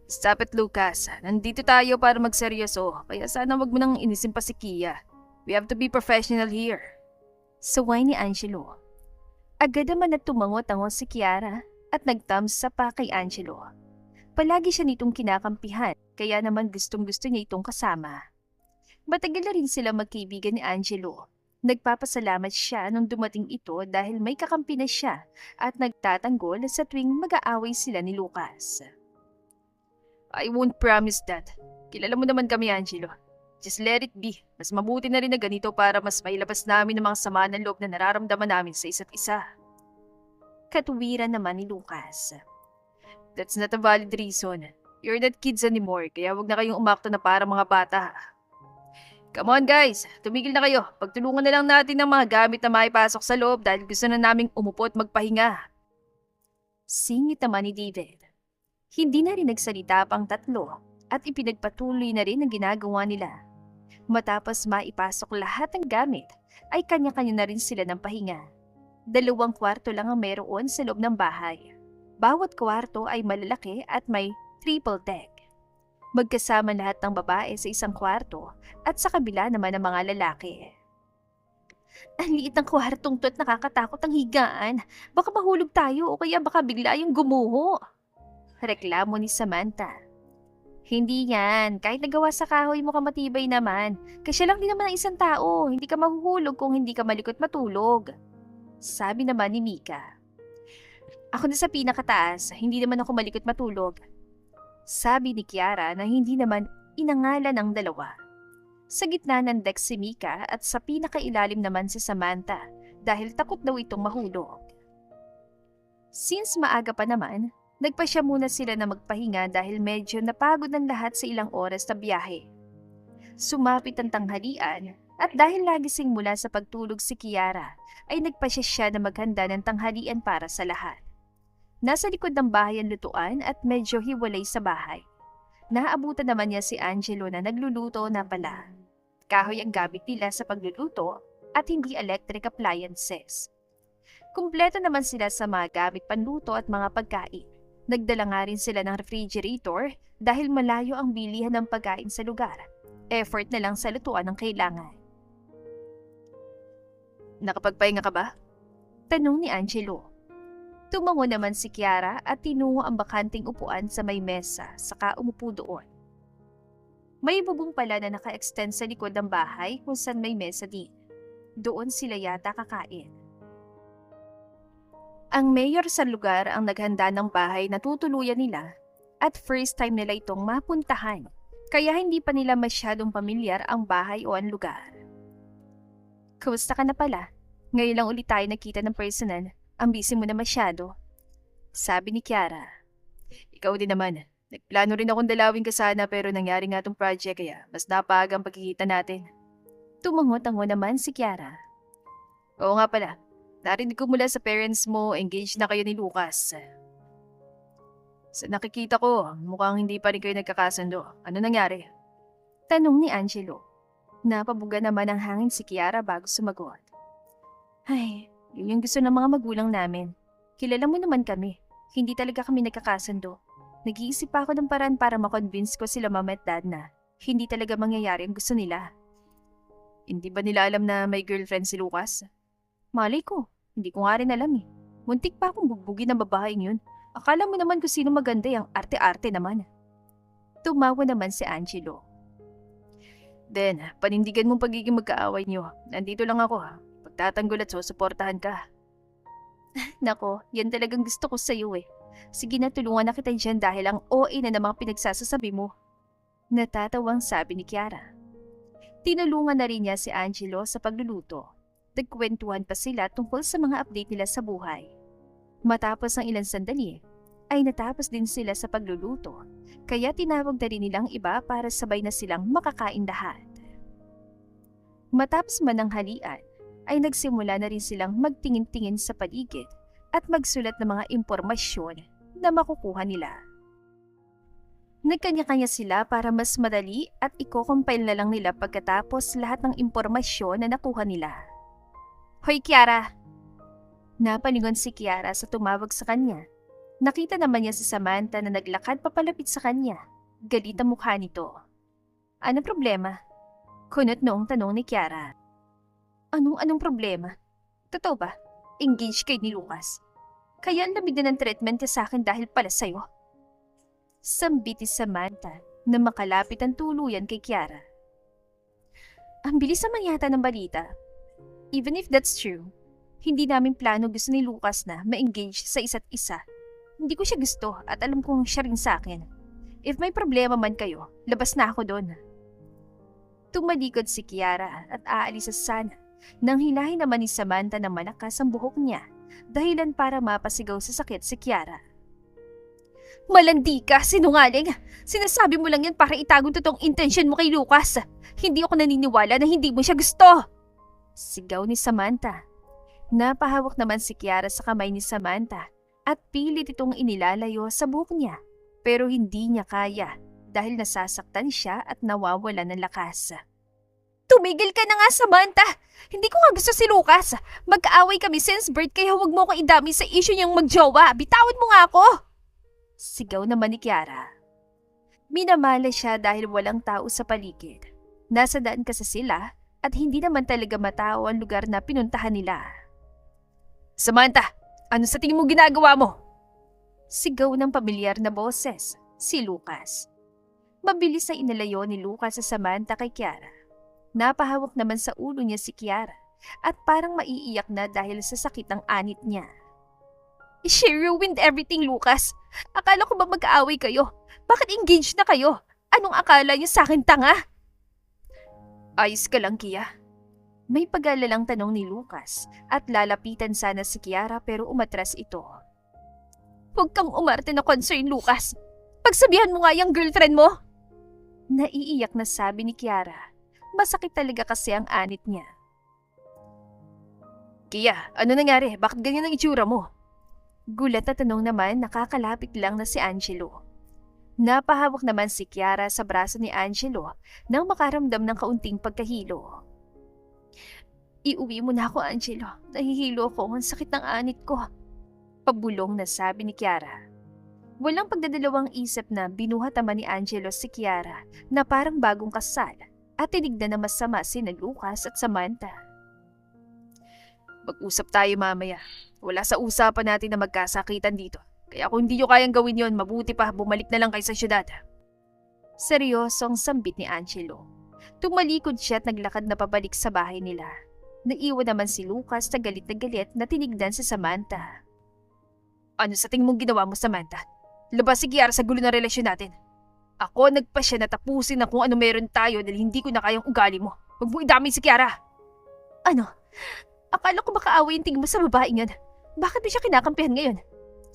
Stop it, Lucas. Nandito tayo para magseryoso. Kaya sana wag mo nang inisin pa si Kia. We have to be professional here. Saway ni Angelo. Agad naman na tumango-tango si Kiara at nag-thumbs up pa kay Angelo. Palagi siya nitong kinakampihan, kaya naman gustong-gusto niya itong kasama. Matagal na rin sila magkaibigan ni Angelo. Nagpapasalamat siya nung dumating ito dahil may kakampi na siya at nagtatanggol sa tuwing mag-aaway sila ni Lucas. I won't promise that. Kilala mo naman kami, Angelo. Just let it be. Mas mabuti na rin na ganito para mas mailabas namin ang mga sama ng loob na nararamdaman namin sa isa't isa. Katuwiran naman ni Lucas. That's not a valid reason. You're not kids anymore, kaya wag na kayong umakto na para mga bata. Come on guys, tumigil na kayo. Pagtulungan na lang natin ng mga gamit na maipasok sa loob dahil gusto na naming umupo at magpahinga. Singit naman ni David. Hindi na rin nagsalita pang tatlo at ipinagpatuloy na rin ang ginagawa nila. Matapos maipasok lahat ng gamit, ay kanya-kanya na rin sila ng pahinga. 2 kwarto lang ang meron sa loob ng bahay. Bawat kwarto ay malalaki at may triple deck. Magkasama lahat ng babae sa isang kwarto at sa kabila naman ng mga lalaki. Ang liit ng kwartong to at nakakatakot ang higaan. Baka mahulog tayo o kaya baka bigla yung gumuho. Reklamo ni Samantha. Hindi yan. Kahit nagawa sa kahoy mo ka matibay naman. Kasi lang din naman ang isang tao. Hindi ka mahuhulog kung hindi ka malikot matulog. Sabi naman ni Mika. Ako na sa pinakataas. Hindi naman ako malikot matulog. Sabi ni Kiara na hindi naman inangalan ng dalawa. Sa gitna ng deck si Mika at sa pinakailalim naman si Samantha dahil takot daw itong mahulog. Since maaga pa naman, nagpasya muna sila na magpahinga dahil medyo napagod ng lahat sa ilang oras na biyahe. Sumapit ang tanghalian at dahil lagising mula sa pagtulog si Kiara, ay nagpasya siya na maghanda ng tanghalian para sa lahat. Nasa likod ng bahay ang lutuan at medyo hiwalay sa bahay. Naaabutan naman niya si Angelo na nagluluto na pala. Kahoy ang gamit nila sa pagluluto at hindi electric appliances. Kumpleto naman sila sa mga gamit panluto at mga pagkain. Nagdala nga rin sila ng refrigerator dahil malayo ang bilihan ng pagkain sa lugar. Effort na lang sa lutuan ang kailangan. Nakapagpahinga ka ba? Tanong ni Angelo. Tumango naman si Kiara at tinungo ang bakanting upuan sa may mesa, saka umupo doon. May bubong pala na naka-extend sa likod ng bahay kung saan may mesa din. Doon sila yata kakain. Ang mayor sa lugar ang naghanda ng bahay na tutuluyan nila at first time nila itong mapuntahan, kaya hindi pa nila masyadong pamilyar ang bahay o ang lugar. Kumusta ka na pala? Ngayon lang ulit tayo nakita ng personal. Ang busy mo na masyado. Sabi ni Kiara. Ikaw din naman. Nagplano rin akong dalawin ka sana pero nangyari nga tong project kaya mas napagang pagkikita natin. Tumango-tango naman si Kiara. Oo nga pala. Narinig ko mula sa parents mo, engaged na kayo ni Lucas. Sa nakikita ko, mukhang hindi pa rin kayo nagkakasundo. Ano nangyari? Tanong ni Angelo. Napabuga naman ang hangin si Kiara bago sumagot. Ay, yun yung gusto ng mga magulang namin. Kilala mo naman kami. Hindi talaga kami nagkakasundo. Nag-iisip pa ako ng paraan para makonvince ko sila mama at dad na hindi talaga mangyayari ang gusto nila. Hindi ba nila alam na may girlfriend si Lucas? Malay ko, hindi ko nga rin alam eh. Muntik pa akong bugbugin ng babaeng yun. Akala mo naman kung sino maganda yung arte-arte naman. Tumawa naman si Angelo. Den, panindigan mong pagiging magkaaway niyo. Nandito lang ako ha. Pagtatanggol at susuportahan ka. Nako, yan talagang gusto ko sa'yo eh. Sige na, tulungan na kita dyan dahil ang OA na namang pinagsasasabi mo. Natatawang sabi ni Kiara. Tinulungan na rin niya si Angelo sa pagluluto. Nagkwentuhan pa sila tungkol sa mga update nila sa buhay. Matapos ang ilang sandali, ay natapos din sila sa pagluluto. Kaya tinawag na rin nilang iba para sabay na silang makakain lahat. Matapos man ang halian, ay nagsimula na rin silang magtingin-tingin sa paligid at magsulat ng mga impormasyon na makukuha nila. Nagkanya-kanya sila para mas madali at i-compile na lang nila pagkatapos lahat ng impormasyon na nakuha nila. Hoy Kiara! Napalingon si Kiara sa tumawag sa kanya. Nakita naman niya si Samantha na naglakad papalapit sa kanya. Galit ang mukha nito. Ano problema? Kunot noong tanong ni Kiara. Anong problema? Totoo ba? Engaged kay ni Lucas. Kaya ang lamig na ng treatment niya sa akin dahil pala sa'yo. Sambit ni Samantha na makalapit ang tuluyan kay Kiara. Ang bilis naman yata ng balita. Even if that's true, hindi namin plano gusto ni Lucas na ma-engage sa isa't isa. Hindi ko siya gusto at alam kong siya rin sa akin. If may problema man kayo, labas na ako doon. Tumalikod si Kiara at aalis sa sana. Nang hilahin naman ni Samantha na malakas ang buhok niya, dahilan para mapasigaw sa sakit si Kiara. Malandi ka, sinungaling! Sinasabi mo lang yan para itagong totoong intensyon mo kay Lucas. Hindi ako naniniwala na hindi mo siya gusto! Sigaw ni Samantha. Napahawak naman si Kiara sa kamay ni Samantha at pilit itong inilalayo sa buhok niya. Pero hindi niya kaya dahil nasasaktan siya at nawawala ng lakas. Tumigil ka na nga, Samantha! Hindi ko nga gusto si Lucas. Magkaaway kami since birth kaya huwag mo akong idami sa issue niyang magjowa. Bitawan mo nga ako! Sigaw naman ni Kiara. Minamala siya dahil walang tao sa paligid. Nasa daan kasi sila at hindi naman talaga matao ang lugar na pinuntahan nila. Samantha, ano sa tingin mo ginagawa mo? Sigaw ng pamilyar na boses, si Lucas. Mabilis na inalayo ni Lucas sa Samantha kay Kiara. Napahawak naman sa ulo niya si Kiara at parang maiiyak na dahil sa sakit ng anit niya. She ruined everything, Lucas. Akala ko ba mag-aaway kayo? Bakit engaged na kayo? Anong akala niyo sa akin, tanga? Ayos ka lang, Kia. May pag-alalang tanong ni Lucas at lalapitan sana si Kiara pero umatras ito. Huwag kang umarte na concern, Lucas. Pagsabihan mo nga yung girlfriend mo. Naiiyak na sabi ni Kiara. Masakit talaga kasi ang anit niya. Kia, ano nangyari? Bakit ganyan ang itsura mo? Gulat na tanong naman nakakalapit lang na si Angelo. Napahawak naman si Kiara sa braso ni Angelo nang makaramdam ng kaunting pagkahilo. Iuwi mo na ako, Angelo. Nahihilo ako. Ang sakit ng anit ko. Pabulong na sabi ni Kiara. Walang pagdadalawang isip na binuhat naman ni Angelo si Kiara na parang bagong kasal at tinignan na masama sina Lucas at Samantha. Mag-usap tayo mamaya. Wala sa usapan natin na magkasakitan dito. Kaya kung hindi nyo kayang gawin yon, mabuti pa bumalik na lang kayo sa syudad. Seryosong sambit ni Angelo. Tumalikod siya at naglakad na pabalik sa bahay nila. Naiwan naman si Lucas na galit na tinignan si Samantha. Ano sa tingin mong ginawa mo, Samantha? Labas si Kiara sa gulo ng relasyon natin. Ako nagpasya na tapusin na kung ano meron tayo dahil hindi ko na kayang ugali mo. Huwag mo idamay si Kiara. Ano? Akala ko baka away yung tingin mo sa babaeng yan. Bakit mo siya kinakampihan ngayon?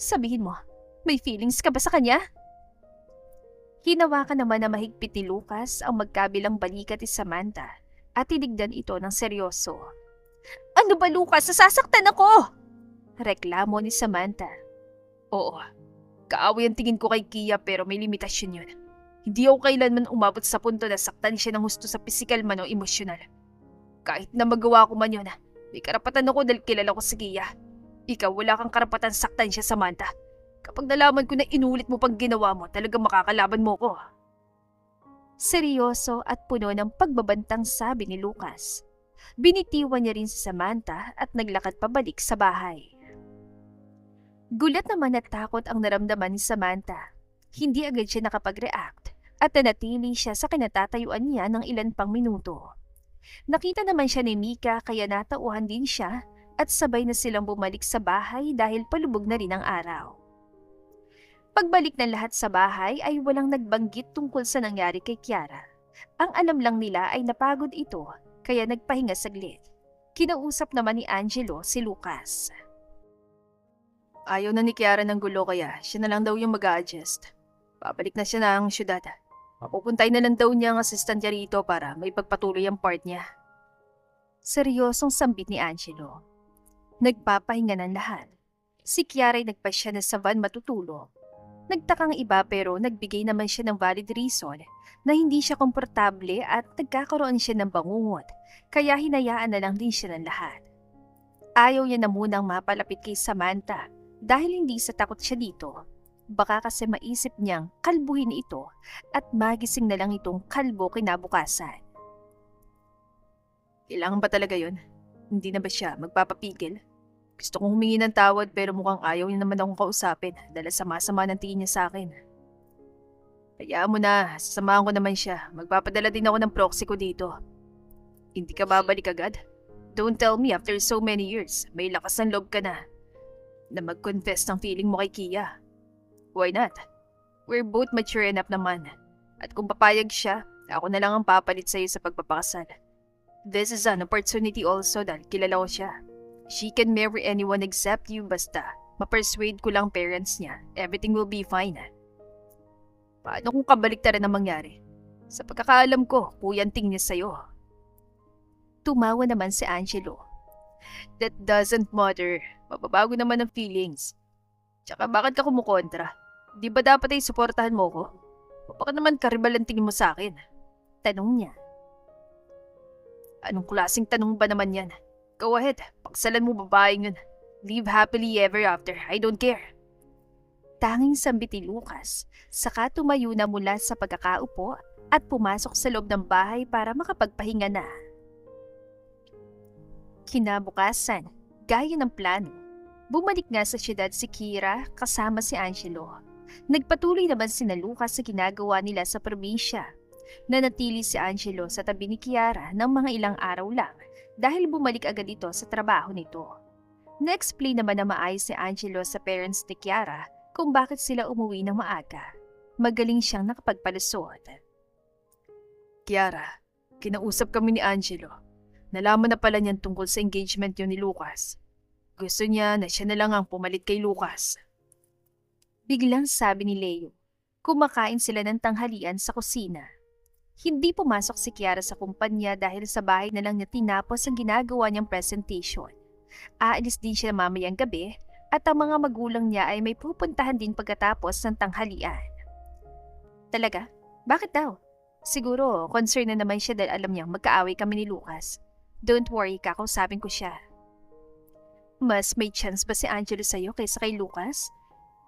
Sabihin mo, may feelings ka ba sa kanya? Hinawakan naman na mahigpit ni Lucas ang magkabilang balikat ni Samantha at tinignan ito ng seryoso. Ano ba, Lucas? Nasasaktan ako! Reklamo ni Samantha. Oo, kaaway ang tingin ko kay Kia pero may limitasyon yun. Hindi ako kailanman umabot sa punto na saktan siya ng husto sa pisikal man o emosyonal. Kahit na magawa ko man yun, may karapatan ako dahil kilala ko si Kia. Ikaw wala kang karapatan saktan siya, Samantha. Kapag nalaman ko na inulit mo pang ginawa mo, talagang makakalaban mo ko. Seryoso at puno ng pagbabantang sabi ni Lucas. Binitiwan niya rin si Samantha at naglakad pabalik sa bahay. Gulat naman at takot ang naramdaman ni Samantha. Hindi agad siya nakapag-react at nanatili siya sa kinatatayuan niya ng ilan pang minuto. Nakita naman siya ni Mika kaya natauhan din siya at sabay na silang bumalik sa bahay dahil palubog na rin ang araw. Pagbalik ng lahat sa bahay ay walang nagbanggit tungkol sa nangyari kay Kiara. Ang alam lang nila ay napagod ito kaya nagpahinga saglit. Kinausap naman ni Angelo si Lucas. Ayaw na ni Kiara ng gulo kaya siya na lang daw yung mag-a-adjust. Babalik na siya ng syudad. Mapupuntay na lang daw niya ang assistant niya rito para may pagpatuloy ang part niya. Seryosong sambit ni Angelo. Nagpapahinga ng lahat. Si Kiara ay nagpasya na sa van matutulog. Nagtakang iba pero nagbigay naman siya ng valid reason na hindi siya komportable at nagkakaroon siya ng bangungot kaya hinayaan na lang din siya ng lahat. Ayaw niya na munang mapalapit kay Samantha dahil hindi sa takot siya dito. Baka kasi maisip niyang kalbuhin ito at magising na lang itong kalbo kinabukasan. Kailangan ba talaga yun? Hindi na ba siya magpapapigil? Gusto kong humingi ng tawad pero mukhang ayaw niya naman akong kausapin dahil sama-sama ng tingin niya sa akin. Hayaan mo na, sasamahan ko naman siya. Magpapadala din ako ng proxy ko dito. Hindi ka babalik agad? Don't tell me after so many years, may lakas ng loob ka na mag-confess ng feeling mo kay Kia. Why not? We're both mature enough naman. At kung papayag siya, ako na lang ang papalit sa'yo sa pagpapakasal. This is an opportunity also dahil kilala ko siya. She can marry anyone except you basta ma-persuade ko lang parents niya. Everything will be fine. Paano kung kabaliktaran ang mangyari? Sa pagkakaalam ko, puyanting niya sa'yo. Tumawa naman si Angelo. That doesn't matter. Mababago naman ang feelings. Tsaka bakit ka kumukontra? Di ba dapat ay suportahan mo ko? O baka naman karibal ang tingin mo sa akin? Tanong niya. Anong klaseng tanong ba naman yan? Go ahead, paksalan mo babaeng yun. Live happily ever after, I don't care. Tanging sambit ni Lucas, saka tumayo na mula sa pagkakaupo at pumasok sa loob ng bahay para makapagpahinga na. Kinabukasan, gaya ng plano, bumalik nga sa siyudad si Kira kasama si Angelo. Nagpatuloy naman sina Lucas sa ginagawa nila sa probinsya. Nanatili si Angelo sa tabi ni Kiara ng mga ilang araw lang dahil bumalik agad ito sa trabaho nito. Na-explain naman na maayos si Angelo sa parents ni Kiara kung bakit sila umuwi ng maaga. Magaling siyang nakapagpalusot. Kiara, kinausap kami ni Angelo. Nalaman na pala niyan tungkol sa engagement niyo ni Lucas. Gusto niya na siya na lang ang pumalit kay Lucas. Biglang sabi ni Leo. Kumakain sila ng tanghalian sa kusina. Hindi pumasok si Kiara sa kumpanya dahil sa bahay na lang niya tinapos ang ginagawa niyang presentation. Aalis din siya mamayang gabi at ang mga magulang niya ay may pupuntahan din pagkatapos ng tanghalian. Talaga? Bakit daw? Siguro, concern na naman siya dahil alam niyang magkaaway kami ni Lucas. Don't worry, kakausapin ko siya. Mas may chance ba si Angelo sa'yo kaysa kay Lucas?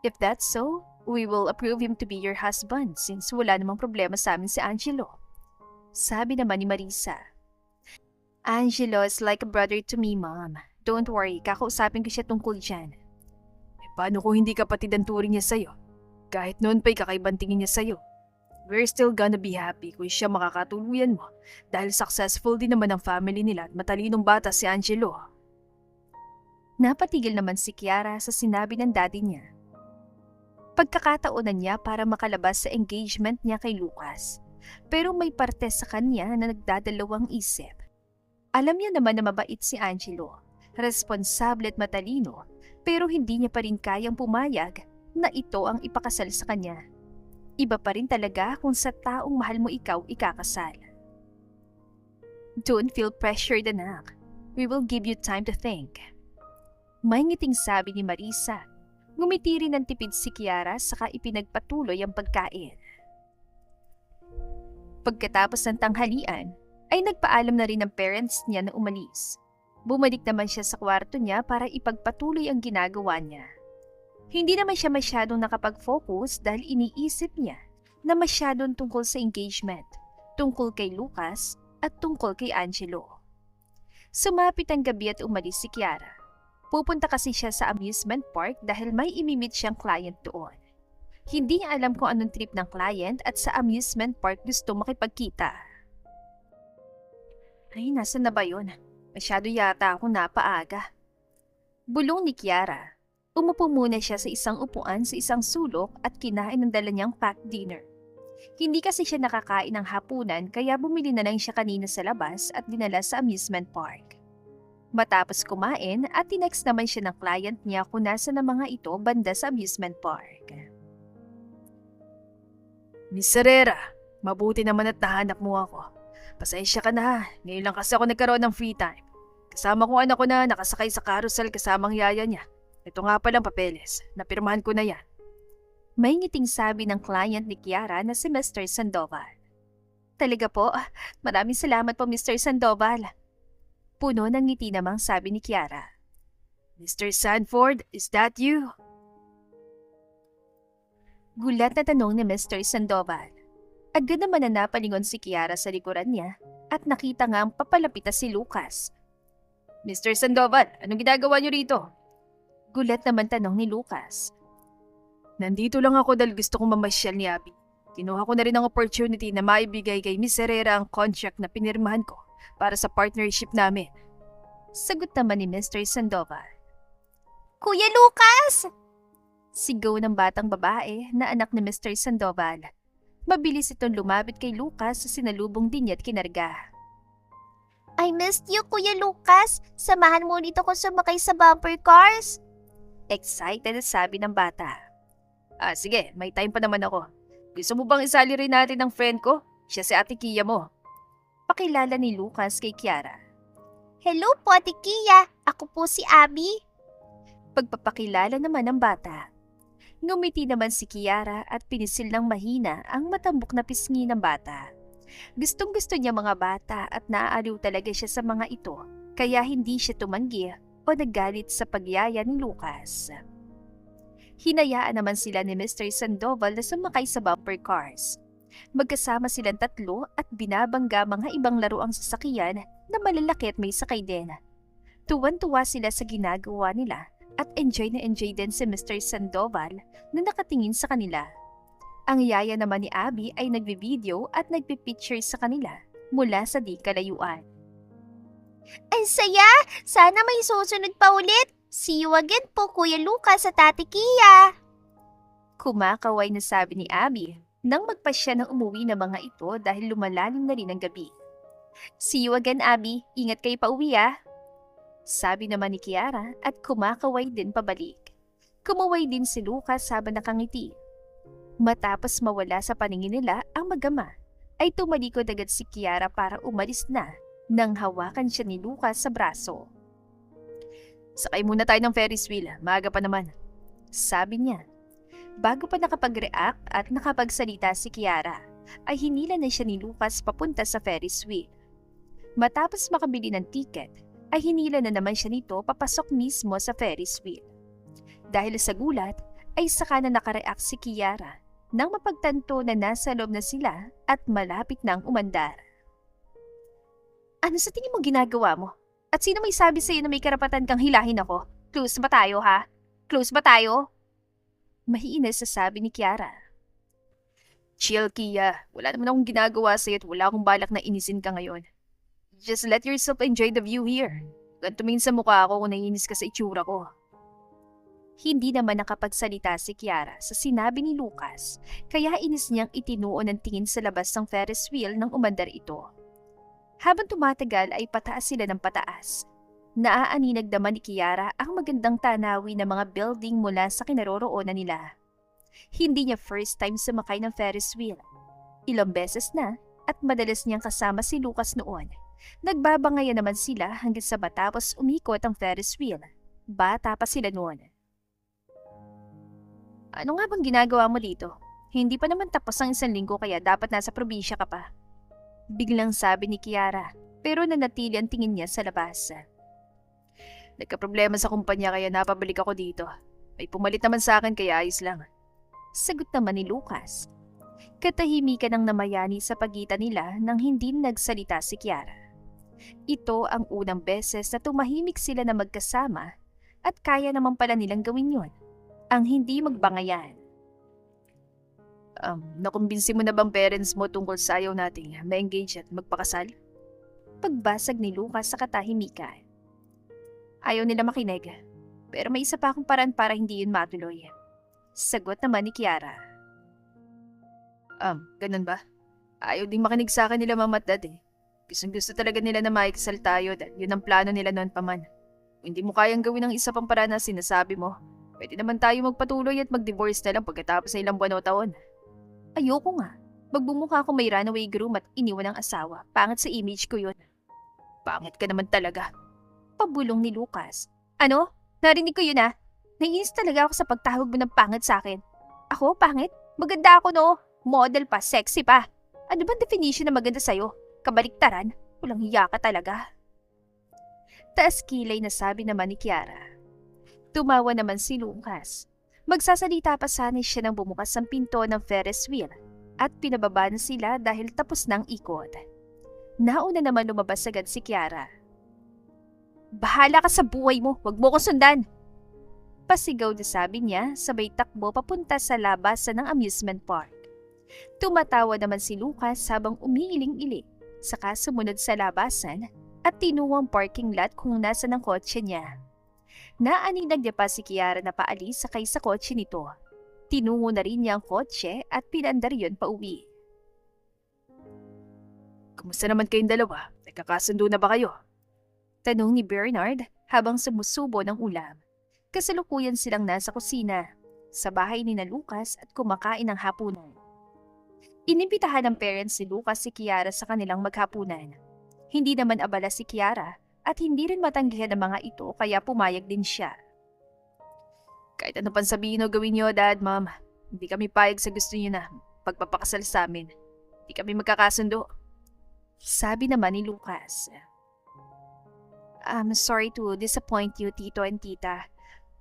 If that's so, we will approve him to be your husband since wala namang problema sa amin si Angelo. Sabi naman ni Marisa. Angelo is like a brother to me, Mom. Don't worry, kakausapin ko siya tungkol dyan. Paano kung hindi kapatid ang turing niya sa'yo? Kahit noon pa'y kakaibang tingin niya sa'yo. We're still gonna be happy kung siya makakatuluyan mo dahil successful din naman ang family nila at matalinong bata si Angelo. Napatigil naman si Kiara sa sinabi ng daddy niya. Pagkakataonan niya para makalabas sa engagement niya kay Lucas. Pero may parte sa kanya na nagdadalawang isip. Alam niya naman na mabait si Angelo, responsable at matalino, pero hindi niya pa rin kayang pumayag na ito ang ipakasal sa kanya. Iba pa rin talaga kung sa taong mahal mo ikaw ikakasal. Don't feel pressured, anak. We will give you time to think. May ngiting sabi ni Marisa. Ngumiti rin ng tipid si Kiara saka ipinagpatuloy ang pagkain. Pagkatapos ng tanghalian, ay nagpaalam na rin ng parents niya na umalis. Bumalik naman siya sa kwarto niya para ipagpatuloy ang ginagawa niya. Hindi naman siya masyadong nakapag-focus dahil iniisip niya na masyadong tungkol sa engagement, tungkol kay Lucas at tungkol kay Angelo. Sumapit ang gabi at umalis si Kiara. Pupunta kasi siya sa amusement park dahil may imimit siyang client doon. Hindi niya alam kung anong trip ng client at sa amusement park gusto makipagkita. Ay, nasa na ba yun? Masyado yata ako napaaga. Bulong ni Kiara. Umupo muna siya sa isang upuan sa isang sulok at kinain ng dala niyang packed dinner. Hindi kasi siya nakakain ng hapunan kaya bumili na lang siya kanina sa labas at dinala sa amusement park. Matapos kumain at tinext naman siya ng client niya kung nasa na mga ito banda sa amusement park. Miss Herrera, mabuti naman at nahanap mo ako. Pasensya ka na ha, ngayon lang kasi ako nagkaroon ng free time. Kasama kong anak ko na nakasakay sa carousel kasamang yaya niya. Ito nga palang papeles, napirmahan ko na yan. May ngiting sabi ng client ni Kiara na si Mr. Sandoval. Talaga po, maraming salamat po Mr. Sandoval. Puno ng ngiti namang sabi ni Kiara. Mr. Sanford, is that you? Gulat na tanong ni Mr. Sandoval. Agad naman na napalingon si Kiara sa likuran niya at nakita nga ang papalapit na si Lucas. Mr. Sandoval, anong ginagawa niyo rito? Gulat naman tanong ni Lucas. Nandito lang ako dahil gusto kong mamasyal ni Abby. Kinuha ko na rin ang opportunity na maibigay kay Miss Herrera ang contract na pinirmahan ko para sa partnership namin. Sagot naman ni Mr. Sandoval. Kuya Lucas! Sigaw ng batang babae na anak ni Mr. Sandoval. Mabilis itong lumapit kay Lucas sa sinalubong din niya at kinarga. I missed you, Kuya Lucas. Samahan mo ulit ako sumakay sa bumper cars. Excited at sabi ng bata. Sige, may time pa naman ako. Gusto mo bang isali rin natin ang friend ko? Siya si Ate Kia mo. Pakilala ni Lucas kay Kiara. Hello po, Ate Kia. Ako po si Abby. Pagpapakilala naman ng bata. Ngumiti naman si Kiara at pinisil ng mahina ang matambok na pisngi ng bata. Gustong-gusto niya mga bata at naaaliw talaga siya sa mga ito kaya hindi siya tumanggi o nagalit sa pagyaya ni Lucas. Hinayaan naman sila ni Mr. Sandoval na sumakay sa bumper cars. Magkasama silang tatlo at binabangga mga ibang laro ang sasakyan na malalaki at may sakay din. Tuwan-tuwa sila sa ginagawa nila at enjoy din si Mr. Sandoval na nakatingin sa kanila. Ang yaya naman ni Abby ay nagbi-video at nagpi-picture sa kanila mula sa di kalayuan. Ang saya! Sana may susunod pa ulit! See you again po, Kuya Lucas at Ate Kia! Kumakaway na sabi ni Abby nang magpasya ng umuwi ng mga ito dahil lumalalim na rin ang gabi. See you again, Abby. Ingat kayo pa uwi Sabi naman ni Kiara at kumakaway din pabalik. Kumuway din si Lucas habang nakangiti. Matapos mawala sa paningin nila ang magama, ay tumalikod agad si Kiara para umalis na nang hawakan siya ni Lucas sa braso. Sakay muna tayo ng Ferris wheel, maaga pa naman. Sabi niya. Bago pa nakapag-react at nakapagsalita si Kiara, ay hinila na siya ni Lucas papunta sa Ferris wheel. Matapos makabili ng ticket, ay hinila na naman siya nito papasok mismo sa Ferris wheel. Dahil sa gulat, ay saka na nakareact si Kiara nang mapagtanto na nasa loob na sila at malapit nang umandar. Ano sa tingin mo ginagawa mo? At sino may sabi sa'yo na may karapatan kang hilahin ako? Close ba tayo, ha? Close ba tayo? Mahiinis sa sabi ni Kiara. Chill, Kia. Wala naman akong ginagawa sa'yo at wala akong balak na inisin ka ngayon. Just let yourself enjoy the view here. Huwag tumingin sa mukha ako kung naiinis ka sa itsura ko. Hindi naman nakapagsalita si Kiara sa sinabi ni Lucas, kaya inis niyang itinuon ng tingin sa labas ng Ferris wheel nang umandar ito. Habang tumatagal ay pataas sila ng pataas. Naaaninag naman ni Kiara ang magandang tanawin ng mga building mula sa kinaroroonan nila. Hindi niya first time sumakay ng Ferris wheel. Ilang beses na at madalas niyang kasama si Lucas noon. Nagbabangayan naman sila hanggang sa matapos umikot ang Ferris wheel. Bata pa sila noon. Ano nga bang ginagawa mo dito? Hindi pa naman tapos ang 1 linggo kaya dapat nasa probinsya ka pa. Biglang sabi ni Kiara, pero nanatili ang tingin niya sa labas. Nagka-problema sa kumpanya kaya napabalik ako dito. May pumalit naman sa akin kaya ayos lang. Sagot naman ni Lucas. Katahimikan ang namayani sa pagitan nila nang hindi nagsalita si Kiara. Ito ang unang beses na tumahimik sila na magkasama at kaya naman pala nilang gawin yon. Ang hindi magbangayan. Nakumbinsi mo na bang parents mo tungkol sa ayaw nating ma-engage at magpakasal? Pagbasag ni Lucas sa katahimikan. Ayaw nila makinig, pero may isa pa akong paraan para hindi yun matuloy. Sagot naman ni Kiara. Ganun ba? Ayaw ding makinig sa akin nila mama at dad eh. Gusto talaga nila na maikasal tayo dahil yun ang plano nila noon pa man. Kung hindi mo kayang gawin ang isa pang paraan na sinasabi mo, pwede naman tayo magpatuloy at mag-divorce na lang pagkatapos ng ilang buwan o taon. Ayoko nga. Magbumukha ako may runaway groom at iniwan ng asawa. Pangit sa image ko yun. Pangit ka naman talaga. Pabulong ni Lucas. Ano? Narinig ko yun ah. Naiinis talaga ako sa pagtawag mo ng pangit sa akin. Ako, pangit? Maganda ako no. Model pa, sexy pa. Ano bang definition na maganda sa'yo? Kabaliktaran? Walang hiya ka talaga. Taas kilay na sabi naman ni Kiara. Tumawa naman si Lucas. Magsasalita pa sana siya nang bumukas ang pinto ng Ferris wheel at pinababa na sila dahil tapos ng ikot. Nauna naman lumabas agad si Kiara. Bahala ka sa buhay mo, wag mo ko sundan. Pasigaw na sabi niya sabay takbo papunta sa labasan ng amusement park. Tumatawa naman si Lucas habang umiiling-iling saka sumunod sa labasan at tinuwang parking lot kung nasa ng kotse niya. Naaninag niya pa si Kiara na paalis sakay sa kotse nito. Tinungo na rin niya ang kotse at pinandar yun pa uwi. Kumusta naman kayong dalawa? Nagkakasundo na ba kayo? Tanong ni Bernard habang sumusubo ng ulam. Kasalukuyan silang nasa kusina, sa bahay ni na Lucas at kumakain ng hapunan. Inimbitahan ng parents ni Lucas si Kiara sa kanilang maghapunan. Hindi naman abala si Kiara at hindi rin matanggihan ng mga ito kaya pumayag din siya. Kahit ano pang sabihin o gawin niyo, Dad, Mom, hindi kami payag sa gusto niyo na pagpapakasal sa amin. Hindi kami magkakasundo. Sabi naman ni Lucas. I'm sorry to disappoint you, Tito and Tita.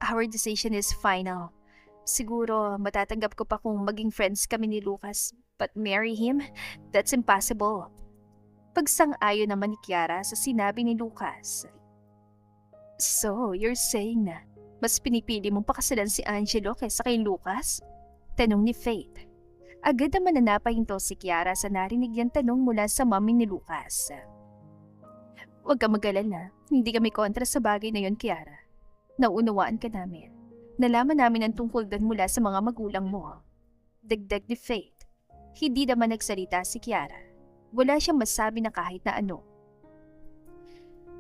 Our decision is final. Siguro matatanggap ko pa kung maging friends kami ni Lucas, but marry him? That's impossible. Pagsang-ayon naman ni Kiara sa sinabi ni Lucas. So, you're saying na mas pinipili mong pakasalan si Angelo kaysa kay Lucas? Tanong ni Faith. Agad naman napahinto si Kiara sa narinig niyang tanong mula sa mami ni Lucas. Huwag ka mag-alala, hindi kami kontra sa bagay na yon, Kiara. Naunawaan ka namin. Nalaman namin ang tungkol doon mula sa mga magulang mo. Dagdag ni Faith. Hindi naman nagsalita si Kiara. Wala siyang masabi na kahit na ano.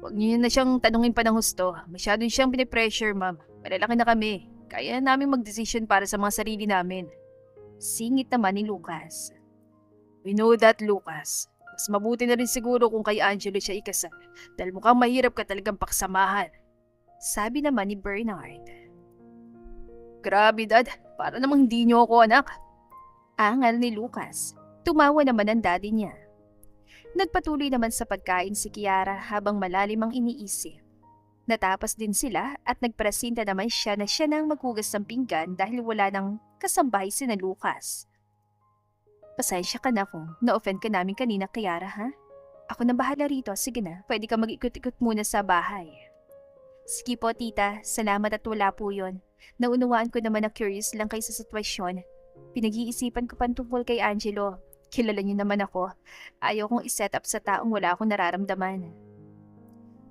Huwag niyo na siyang tanungin pa ng husto. Masyado siyang pinipressure, Ma'am. Malalaki na kami. Kaya namin mag-decision para sa mga sarili namin. Singit naman ni Lucas. We know that, Lucas. Mas mabuti na rin siguro kung kay Angelo siya ikasal. Dahil mukhang mahirap ka talagang paksamahan. Sabi naman ni Bernard. Grabe dad, para namang hindi niyo ako anak. Angal ni Lucas. Tumawa naman ang daddy niya. Nagpatuloy naman sa pagkain si Kiara habang malalim ang iniisip. Natapos din sila at nagpresinta naman siya na siya nang maghugas ng pinggan dahil wala nang kasambay si na Lucas. Pasensya ka na kung na-offend ka namin kanina, Kiara, ha? Ako na bahala rito. Sige na, pwede ka mag-ikot-ikot muna sa bahay. Sige po, tita. Salamat at wala po yun. Naunawaan ko naman na curious lang kayo sa sitwasyon. Pinag-iisipan ko pa tungkol kay Angelo. Kilala niyo naman ako. Ayaw kong iset up sa taong wala akong nararamdaman.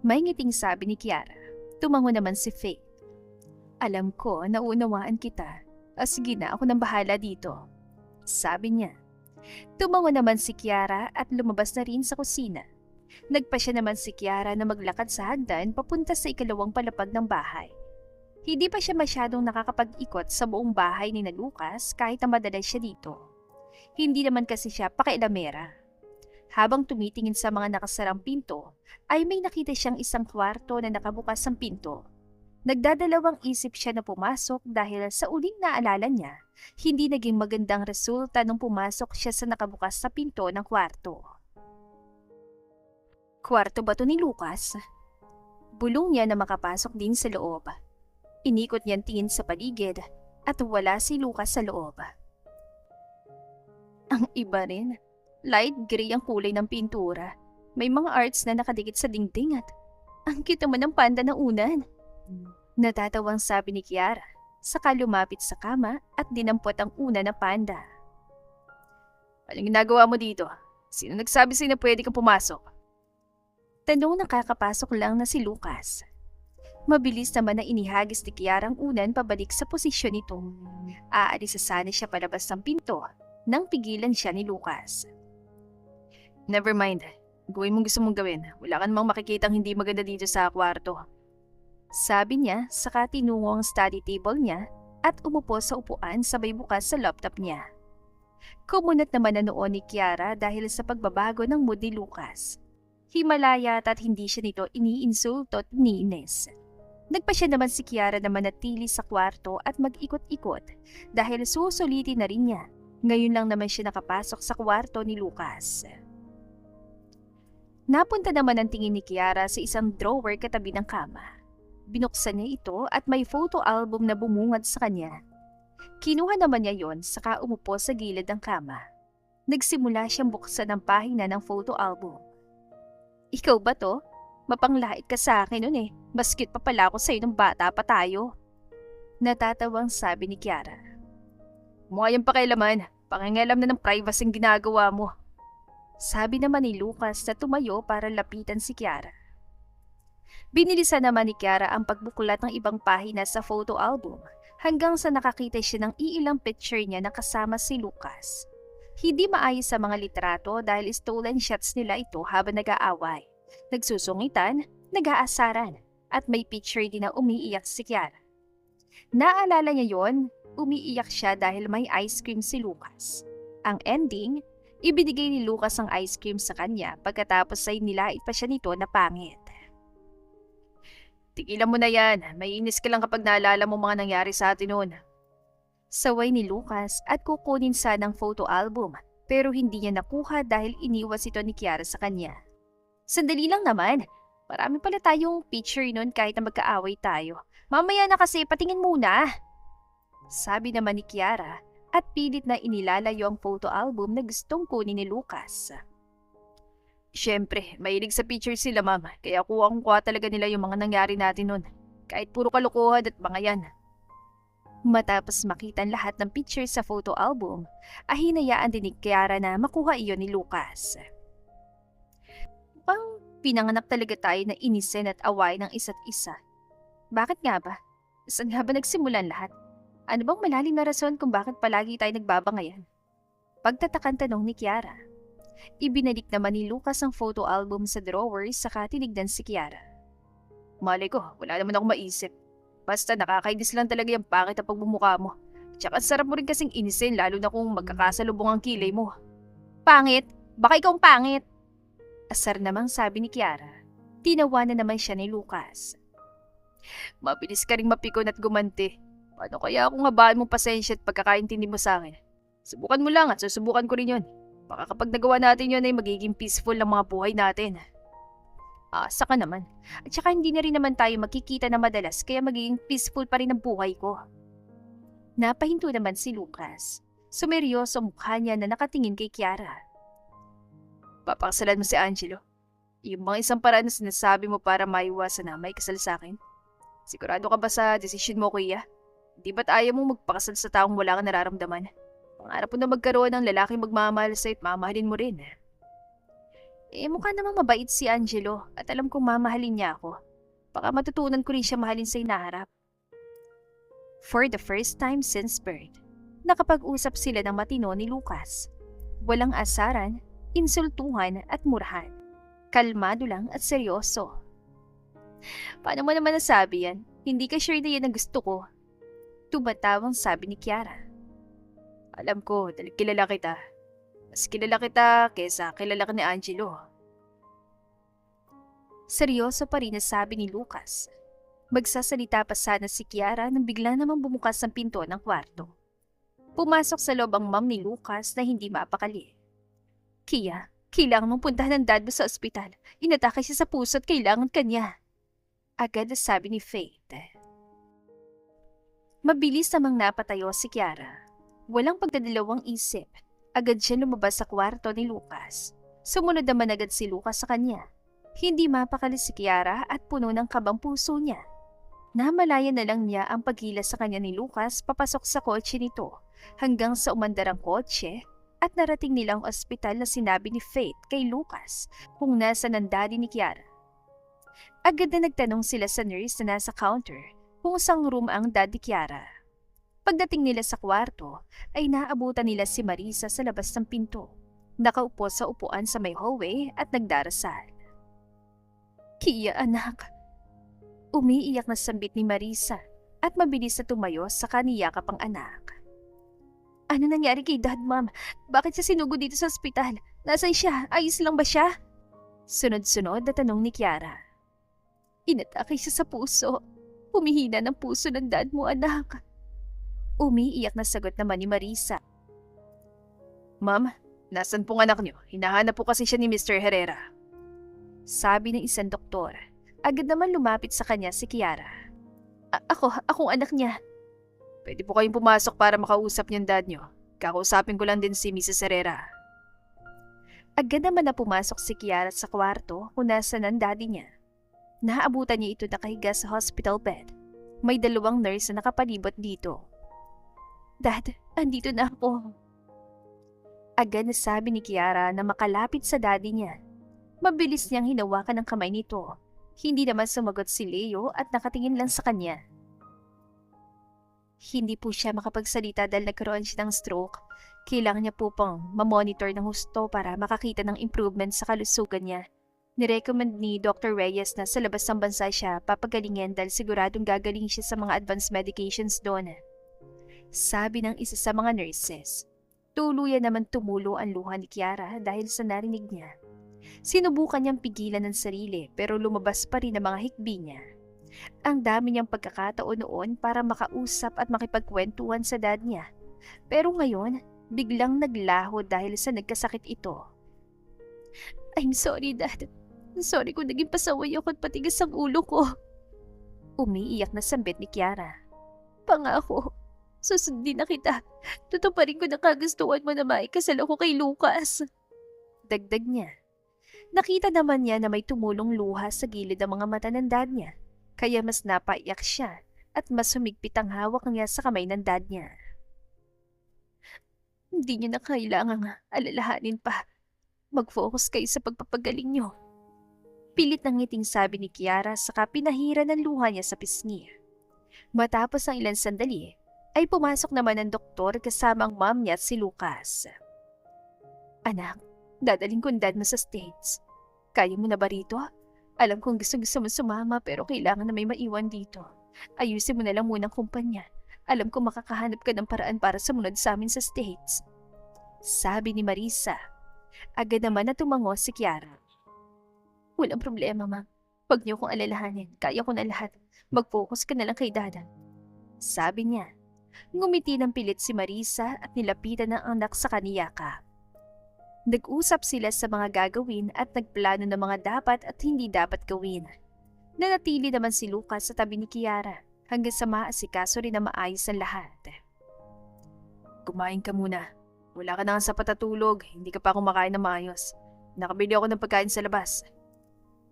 May ngiting sabi ni Kiara. Tumango naman si Faith. Alam ko, naunawaan kita. Sige na, ako nang bahala dito. Sabi niya. Tumango naman si Kiara at lumabas na rin sa kusina. Nagpa siya naman si Kiara na maglakad sa hagdan papunta sa ikalawang palapag ng bahay. Hindi pa siya masyadong nakakapag-ikot sa buong bahay ni na Lucas kahit na madalas siya dito. Hindi naman kasi siya pakailamera. Habang tumitingin sa mga nakasarang pinto, ay may nakita siyang isang kwarto na nakabukas ang pinto. Nagdadalawang isip siya na pumasok dahil sa uling naalala niya, hindi naging magandang resulta nung pumasok siya sa nakabukas sa pinto ng kwarto. Kwarto ba to ni Lucas? Bulong niya na makapasok din sa loob. Inikot niyang tingin sa paligid at wala si Lucas sa loob. Ang iba rin. Light gray ang kulay ng pintura. May mga arts na nakadikit sa dingding at ang cute naman ng panda ng unan. Natatawang sabi ni Kiara, saka lumapit sa kama at dinampot ang una na panda. Anong ginagawa mo dito? Sino nagsabi sa'yo na pwede kang pumasok? Tanong nakakapasok lang na si Lucas. Mabilis naman na inihagis ni Kiara ang unan pabalik sa posisyon nito. Aalis sa sana siya palabas ng pinto nang pigilan siya ni Lucas. Never mind. Gawin mong gusto mong gawin. Wala ka namang makikitang hindi maganda dito sa kwarto. Sabi niya saka tinungo ang study table niya at umupo sa upuan sabay bukas sa laptop niya. Kumunat naman na noon ni Kiara dahil sa pagbabago ng mood ni Lucas. Himalaya at hindi siya nito iniinsulto at iniinis. Nagpa siya naman si Kiara na manatili sa kwarto at mag-ikot-ikot dahil susulitin na rin niya. Ngayon lang naman siya nakapasok sa kwarto ni Lucas. Napunta naman ang tingin ni Kiara sa isang drawer katabi ng kama. Binuksan niya ito at may photo album na bumungad sa kanya. Kinuha naman niya yon saka umupo sa gilid ng kama. Nagsimula siyang buksan ang pahina ng photo album. Ikaw ba to? Mapanglait ka sa akin nun eh. Mas cute pa pala ako sa'yo nung bata pa tayo. Natatawang sabi ni Kiara. Mukha yung pakialaman. Pakingalam na ng privacy ang ginagawa mo. Sabi naman ni Lucas na tumayo para lapitan si Kiara. Binilisan naman ni Kiara ang pagbuklat ng ibang pahina sa photo album hanggang sa nakakita siya ng iilang picture niya na kasama si Lucas. Hindi maayos sa mga litrato dahil stolen shots nila ito habang nag-aaway, nagsusungitan, nag-aasaran at may picture din na umiiyak si Kiara. Naalala niya yon, umiiyak siya dahil may ice cream si Lucas. Ang ending, ibinigay ni Lucas ang ice cream sa kanya pagkatapos ay nilait pa siya nito na pangit. Tigilan mo na yan. Maiinis ka lang kapag naalala mo mga nangyari sa atin noon. Saway ni Lucas at kukunin sanang photo album pero hindi niya nakuha dahil iniwas ito ni Kiara sa kanya. Sandali lang naman. Marami pala tayong picture nun kahit na magkaaway tayo. Mamaya na kasi, patingin muna. Sabi naman ni Kiara at pilit na inilalayo ang photo album na gustong kunin ni Lucas. Siyempre, mahilig sa picture sila mama, kaya kuha talaga nila yung mga nangyari natin nun. Kahit puro kalokohan at mga yan. Matapos makita ang lahat ng picture sa photo album, ay hinayaan din ni Kiara na makuha iyon ni Lucas. Pang pinanganak talaga tayo na inisin at away ng isa't isa. Bakit nga ba? Saan nga ba nagsimulan lahat? Ano bang malalim na rason kung bakit palagi tayo nagbabangayan? Pagtatakan tanong ni Kiara. Ibinalik naman ni Lucas ang photo album sa drawer saka tinignan si Kiara. Malay ko, wala naman ako maisip. Basta nakakainis lang talaga yung pangit na pagbumukha mo. Tsaka sarap mo rin kasing inisin lalo na kung magkakasalubong ang kilay mo. Pangit? Baka ikaw ang pangit? Asar namang sabi ni Kiara. Tinawanan naman siya ni Lucas. Mabilis ka ring mapikon at gumanti. Paano kaya kung habaan mong pasensya at pagkakaintindi mo sa akin? Subukan mo lang at susubukan ko rin yun. Baka kapag nagawa natin yun ay magiging peaceful ang mga buhay natin. Asa ka naman. At saka hindi na rin naman tayo magkikita na madalas kaya magiging peaceful pa rin ang buhay ko. Napahinto naman si Lucas. Sumeryoso ang mukha niya na nakatingin kay Kiara. Papakasalan mo si Angelo. Yung mga isang paraan na sinasabi mo para maiwasan na may kasal sa akin. Sigurado ka ba sa desisyon mo, kuya? Di ba't ayaw mo magpakasal sa taong wala kang nararamdaman? Pangarap mo na magkaroon ng lalaking magmamahal sa'yo at mamahalin mo rin. Mukha namang mabait si Angelo at alam kong mamahalin niya ako. Baka matutunan ko rin siya mahalin sa inaharap. For the first time since birth, nakapag-usap sila ng matino ni Lucas. Walang asaran, insultuhan at murahan. Kalmado lang at seryoso. Paano mo naman nasabi yan? Hindi ka sure na yan ang gusto ko. Tumatawang sabi ni Kiara. Alam ko, dahil kilala kita. Mas kilala kita kesa kilala ka ni Angelo. Seryoso pa rin na sabi ni Lucas. Magsasalita pa sana si Kiara nang bigla namang bumukas ang pinto ng kwarto. Pumasok sa loob ang mom ni Lucas na hindi mapakali. Kia, kailangan mong puntahan ng dad mo sa ospital. Inatake siya sa puso at kailangan kanya. Agad na sabi ni Faith. Mabilis namang napatayo si Kiara. Walang pagdadalawang isip. Agad siya lumabas sa kwarto ni Lucas. Sumunod naman agad si Lucas sa kanya. Hindi mapakali si Kiara at puno ng kabang puso niya. Namalayan na lang niya ang paghila sa kanya ni Lucas papasok sa kotse nito hanggang sa umandar ang kotse at narating nilang ospital na sinabi ni Faith kay Lucas kung nasa ng daddy ni Kiara. Agad na nagtanong sila sa nurse na nasa counter kung saan room ang daddy Kiara. Pagdating nila sa kwarto ay naabutan nila si Marisa sa labas ng pinto. Nakaupo sa upuan sa may hallway at nagdarasal. Kia anak. Umiiyak na sambit ni Marisa at mabilis na tumayo sa kaniyakap ang anak. Ano nangyari kay Dad, Ma'am? Bakit siya sinugod dito sa ospital? Nasaan siya? Ayos lang ba siya? Sunod-sunod na tanong ni Kiara. Inatake siya sa puso. Humihina ng puso ng dad mo, anak. Umiiyak na sagot naman ni Marisa. Ma'am, nasan pong anak niyo? Hinahanap po kasi siya ni Mr. Herrera. Sabi ng isang doktor. Agad naman lumapit sa kanya si Kiara. Akong anak niya. Pwede po kayong pumasok para makausap niyong dad niyo. Kakausapin ko lang din si Mrs. Herrera. Agad naman na pumasok si Kiara sa kwarto kung nasaan ang daddy niya. Naabutan niya ito nakahiga sa hospital bed. May 2 nurse na nakapalibot dito. Dad, andito na ako. Agad na sabi ni Kiara na makalapit sa daddy niya. Mabilis niyang hinawakan ang kamay nito. Hindi naman sumagot si Leo at nakatingin lang sa kanya. Hindi po siya makapagsalita dahil nagkaroon siya ng stroke. Kailangan niya po pang mamonitor ng husto para makakita ng improvement sa kalusugan niya. Nirecommend ni Dr. Reyes na sa labas ng bansa siya papagalingin dahil siguradong gagaling siya sa mga advanced medications doon. Sabi ng isa sa mga nurses. Tuluyan naman tumulo ang luha ni Kiara dahil sa narinig niya. Sinubukan niyang pigilan ng sarili pero lumabas pa rin ang mga hikbi niya. Ang dami niyang pagkakataon noon para makausap at makipagkwentuhan sa dad niya. Pero ngayon, biglang naglaho dahil sa nagkasakit ito. I'm sorry, Dad. Sorry kung naging pasaway ako at patigas ang ulo ko. Umiiyak na sambit ni Kiara. Pangako, susundin na kita. Tutuparin ko na kagustuhan mo na maikasal ako kay Lucas. Dagdag niya. Nakita naman niya na may tumulong luha sa gilid ng mga mata ng dad niya. Kaya mas napaiyak siya at mas humigpit ang hawak niya sa kamay ng dad niya. Hindi niyo na kailangang alalahanin pa. Mag-focus kayo sa pagpapagaling niyo. Pilit ng ngiting sabi ni Kiara saka pinahira ng luha niya sa pisngi. Matapos ang ilang sandali, ay pumasok naman ang doktor kasama ang mom niya at si Lucas. Anak, dadaling ko ang dad mo sa States. Kaya mo na ba rito? Alam kong gusto mo sumama pero kailangan na may maiwan dito. Ayusin mo na lang muna ang kumpanya. Alam kong makakahanap ka ng paraan para sumunod sa amin sa States. Sabi ni Marisa. Agad naman na tumango si Kiara. Walang problema, Ma'am. Huwag niyo kong alalahanin. Kaya ko na lahat. Mag-focus ka na lang kay Dada. sabi niya. Ngumiti ng pilit si Marisa at nilapitan ng anak sa kaniyaka. Nag-usap sila sa mga gagawin at nagplano ng mga dapat at hindi dapat gawin. Nanatili naman si Lucas sa tabi ni Kiara hanggang sa maasikaso rin na maayos ang lahat. Kumain ka muna. Wala ka na nga sapat na tulog, hindi ka pa kumakain na maayos. Nakabili ako ng pagkain sa labas.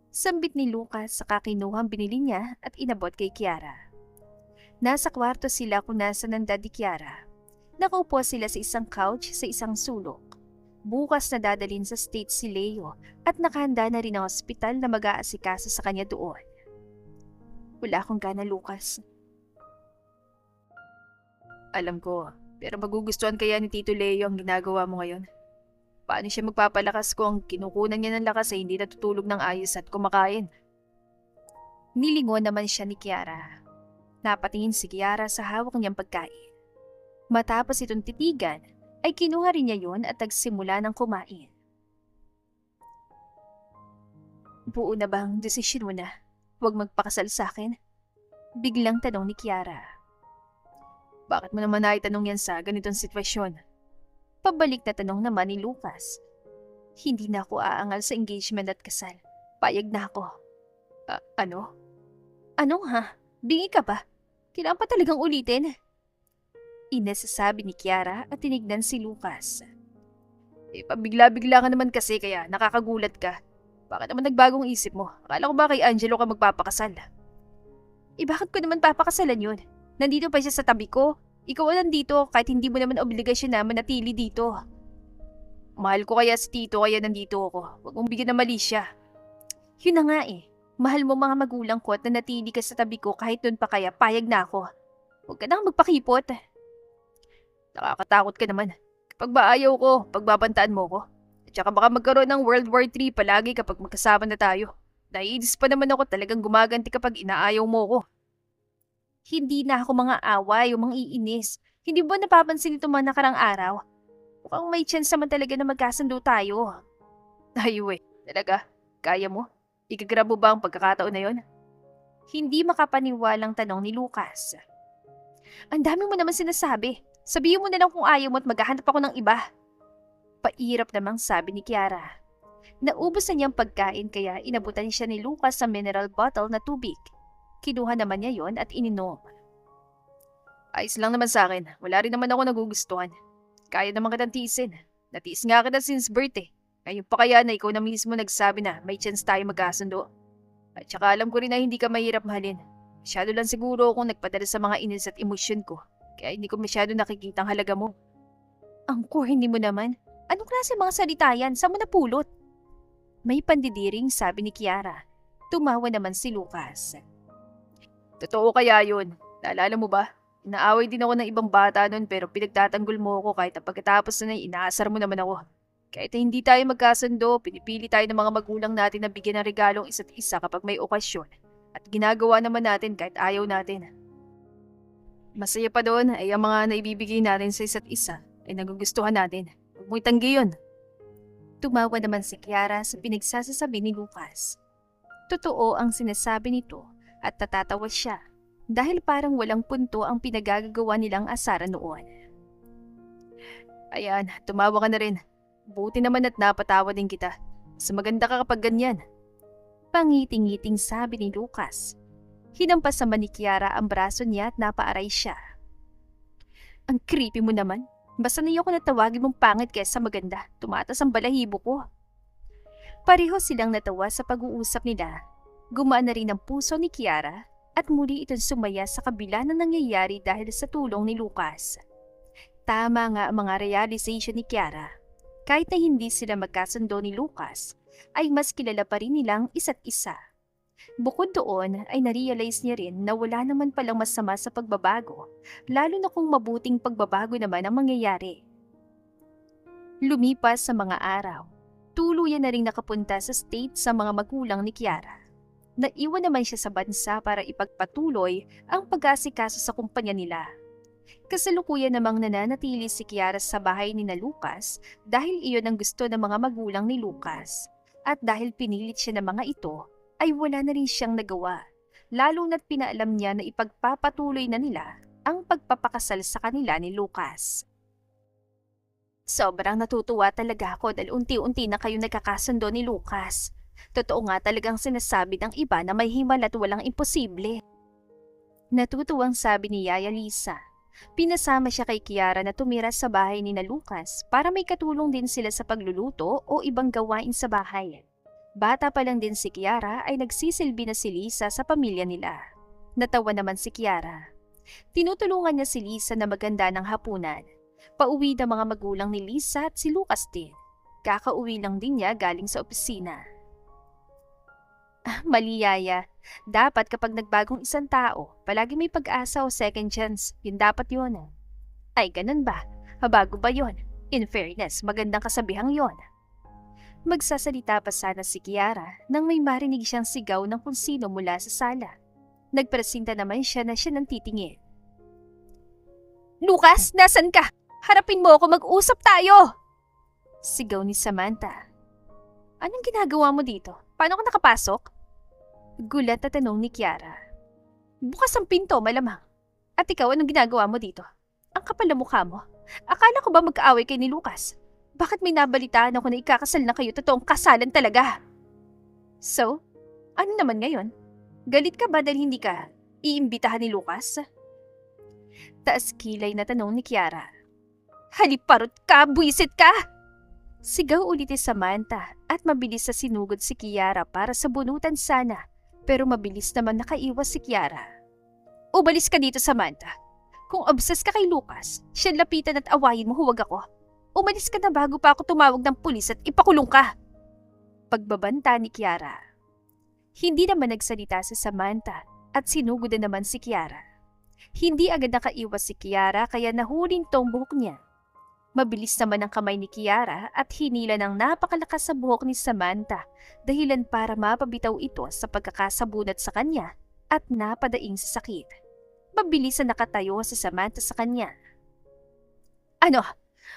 Sambit ni Lucas sa kakinuhang binili niya at inabot kay Kiara. Nasa kwarto sila kung nasa ng Daddy Kiara. Nakaupo sila sa isang couch sa isang sulok. Bukas na dadalhin sa States si Leo at nakahanda na rin ang ospital na mag-aasikaso sa kanya doon. Wala akong gana, Lucas. Alam ko, pero magugustuhan kaya ni Tito Leo ang ginagawa mo ngayon? Paano siya magpapalakas kung kinukunan niya ng lakas ay hindi natutulog ng ayos at kumakain? Nilingon naman siya ni Kiara. Napatingin si Kiara sa hawak niyang pagkain. Matapos itong titigan, ay kinuha rin niya yun at nagsimula ng kumain. Buo na bang desisyon mo na? Huwag magpakasal sa akin? Biglang tanong ni Kiara. Bakit mo naman naitanong yan sa ganitong sitwasyon? Pabalik na tanong naman ni Lucas. Hindi na ako aangal sa engagement at kasal. Payag na ako. Ano? Ano ha? Bingi ka ba? Kailangan pa talagang ulitin? Inasasabi ni Kiara at tinignan si Lucas. Pabigla-bigla ka naman kasi kaya nakakagulat ka. Bakit naman nagbagong isip mo? Akala ko ba kay Angelo ka magpapakasal? Bakit ko naman papakasalan yun? Nandito pa siya sa tabi ko. Ikaw ang nandito kahit hindi mo naman obligasyon na manatili dito. Mahal ko kaya si Tito kaya nandito ako. Huwag mong bigyan ng mali siya. Yun na nga eh. Mahal mo mga magulang ko at nanatili ka sa tabi ko kahit doon pa kaya payag na ako. Huwag ka nang magpakipot. Nakakatakot ka naman. Kapag ba ayaw ko, pagbabantaan mo ko. At saka baka magkaroon ng World War III palagi kapag magkasama na tayo. Naiinis pa naman ako talagang gumaganti kapag inaayaw mo ko. Hindi na ako mga away o mga iinis. Hindi ba napapansin ito mga nakarang araw? Mukhang may chance naman talaga na magkasundo tayo. Aywe, talaga? Kaya mo? Igagrab mo ba ang pagkakataon na yon? Hindi makapaniwalang tanong ni Lucas. Ang dami mo naman sinasabi. Sabihin mo na lang kung ayaw mo at maghahanap ako ng iba. Pairap namang sabi ni Kiara. Naubos na niyang pagkain kaya inabutan siya ni Lucas sa mineral bottle na tubig. Kinuha naman niya yon at ininom. Ayos lang naman sa akin. Wala rin naman ako nagugustuhan. Kaya naman kitang tiisin. Natiis nga kita since birth eh. Ngayon pa kaya na ikaw na mismo nagsabi na may chance tayo magkasundo. At saka alam ko rin na hindi ka mahirap mahalin. Masyado lang siguro akong nagpadala sa mga inis at emosyon ko. Kaya hindi ko masyado nakikita ang halaga mo. Ang corny mo naman. Anong klase mga salita yan? Saan mo napulot? May pandidiring sabi ni Kiara. Tumawa naman si Lucas. Totoo kaya yun? Naalala mo ba? Inaaway din ako ng ibang bata nun pero pinagtatanggol mo ako kahit pagkatapos na inaasar mo naman ako. Kahit hindi tayo magkasundo, pinipili tayo ng mga magulang natin na bigyan ng regalong isa't isa kapag may okasyon. At ginagawa naman natin kahit ayaw natin. Masaya pa doon ay ang mga naibibigay natin sa isa't isa ay nagugustuhan natin. Huwag mo itanggi yun. Tumawa naman si Kiara sa pinagsasasabi ni Lucas. Totoo ang sinasabi nito at natatawa siya dahil parang walang punto ang pinagagagawa nilang asaran noon. Ayan, tumawa ka na rin. Buti naman at napatawa din kita. Mas maganda ka kapag ganyan. Pangiting-ngiting sabi ni Lucas. Hinampas naman ni Kiara ang braso niya at napaaray siya. Ang creepy mo naman. Basta na ko natawagin mong pangit kaysa maganda. Tumatas ang balahibo ko. Pareho silang natawa sa pag-uusap nila. Gumaan na rin ang puso ni Kiara at muli itong sumaya sa kabila na nangyayari dahil sa tulong ni Lucas. Tama nga ang mga realization ni Kiara. Kahit na hindi sila magkasundo ni Lucas, ay mas kilala pa rin nilang isa't isa. Bukod doon ay narealize niya rin na wala naman palang masama sa pagbabago, lalo na kung mabuting pagbabago naman ang mangyayari. Lumipas sa mga araw, tuluyan na rin nakapunta sa States sa mga magulang ni Kiara. Naiwan naman siya sa bansa para ipagpatuloy ang pag-aasikaso sa kumpanya nila. Kasalukuyan namang nananatili si Kiara sa bahay ni na Lucas dahil iyon ang gusto ng mga magulang ni Lucas. At dahil pinilit siya ng mga ito, ay wala na rin siyang nagawa, lalo na't pinaalam niya na ipagpapatuloy na nila ang pagpapakasal sa kanila ni Lucas. Sobrang natutuwa talaga ako dahil unti-unti na kayo nagkakasundo ni Lucas. Totoo nga talagang sinasabi ng iba na may himal at walang imposible. Natutuwang sabi ni Yaya Lisa. Pinasama siya kay Kiara na tumira sa bahay ni na Lucas para may katulong din sila sa pagluluto o ibang gawain sa bahay. Bata pa lang din si Kiara ay nagsisilbi na si Lisa sa pamilya nila. Natawa naman si Kiara. Tinutulungan niya si Lisa na maganda ng hapunan. Pauwi na mga magulang ni Lisa at si Lucas din. Kakauwi lang din niya galing sa opisina. Mali, Yaya. Dapat kapag nagbagong isang tao, palagi may pag-asa o second chance. Yun dapat yun. Ay, ganun ba? Bago ba yun? In fairness, magandang kasabihang yun. Magsasalita pa sana si Kiara nang may marinig siyang sigaw ng kung sino mula sa sala. Nagpresinta naman siya na siya nang titingin. Lucas, nasan ka? Harapin mo ako, mag-usap tayo! Sigaw ni Samantha. Anong ginagawa mo dito? Paano ka nakapasok? Gulat na tanong ni Kiara. Bukas ang pinto, malamang. At ikaw, anong ginagawa mo dito? Ang kapal na mukha mo. Akala ko ba magkaaway kay ni Lucas? Bakit may nabalitaan ako na ikakasal na kayo, totoong kasalan talaga? So, ano naman ngayon? Galit ka ba dahil hindi ka iimbitahan ni Lucas? Taas kilay na tanong ni Kiara. Haliparot ka, buwisit ka! Sigaw ulit ni Samantha at mabilis sa sinugod si Kiara para sa bunutan sana, pero mabilis naman nakaiwas si Kiara. Umalis ka dito, Samantha. Kung obsessed ka kay Lucas, siya lapitan at awayin mo, huwag ako. Umalis ka na bago pa ako tumawag ng pulis at ipakulong ka. Pagbabanta ni Kiara. Hindi naman nagsalita si Samantha at sinugod na naman si Kiara. Hindi agad nakaiwas si Kiara kaya nahuling tong buhok niya. Mabilis naman ang kamay ni Kiara at hinila ng napakalakas sa buhok ni Samantha dahilan para mapabitaw ito sa pagkakasabunat sa kanya at napadaing sa sakit. Mabilis na nakatayo si Samantha sa kanya. Ano?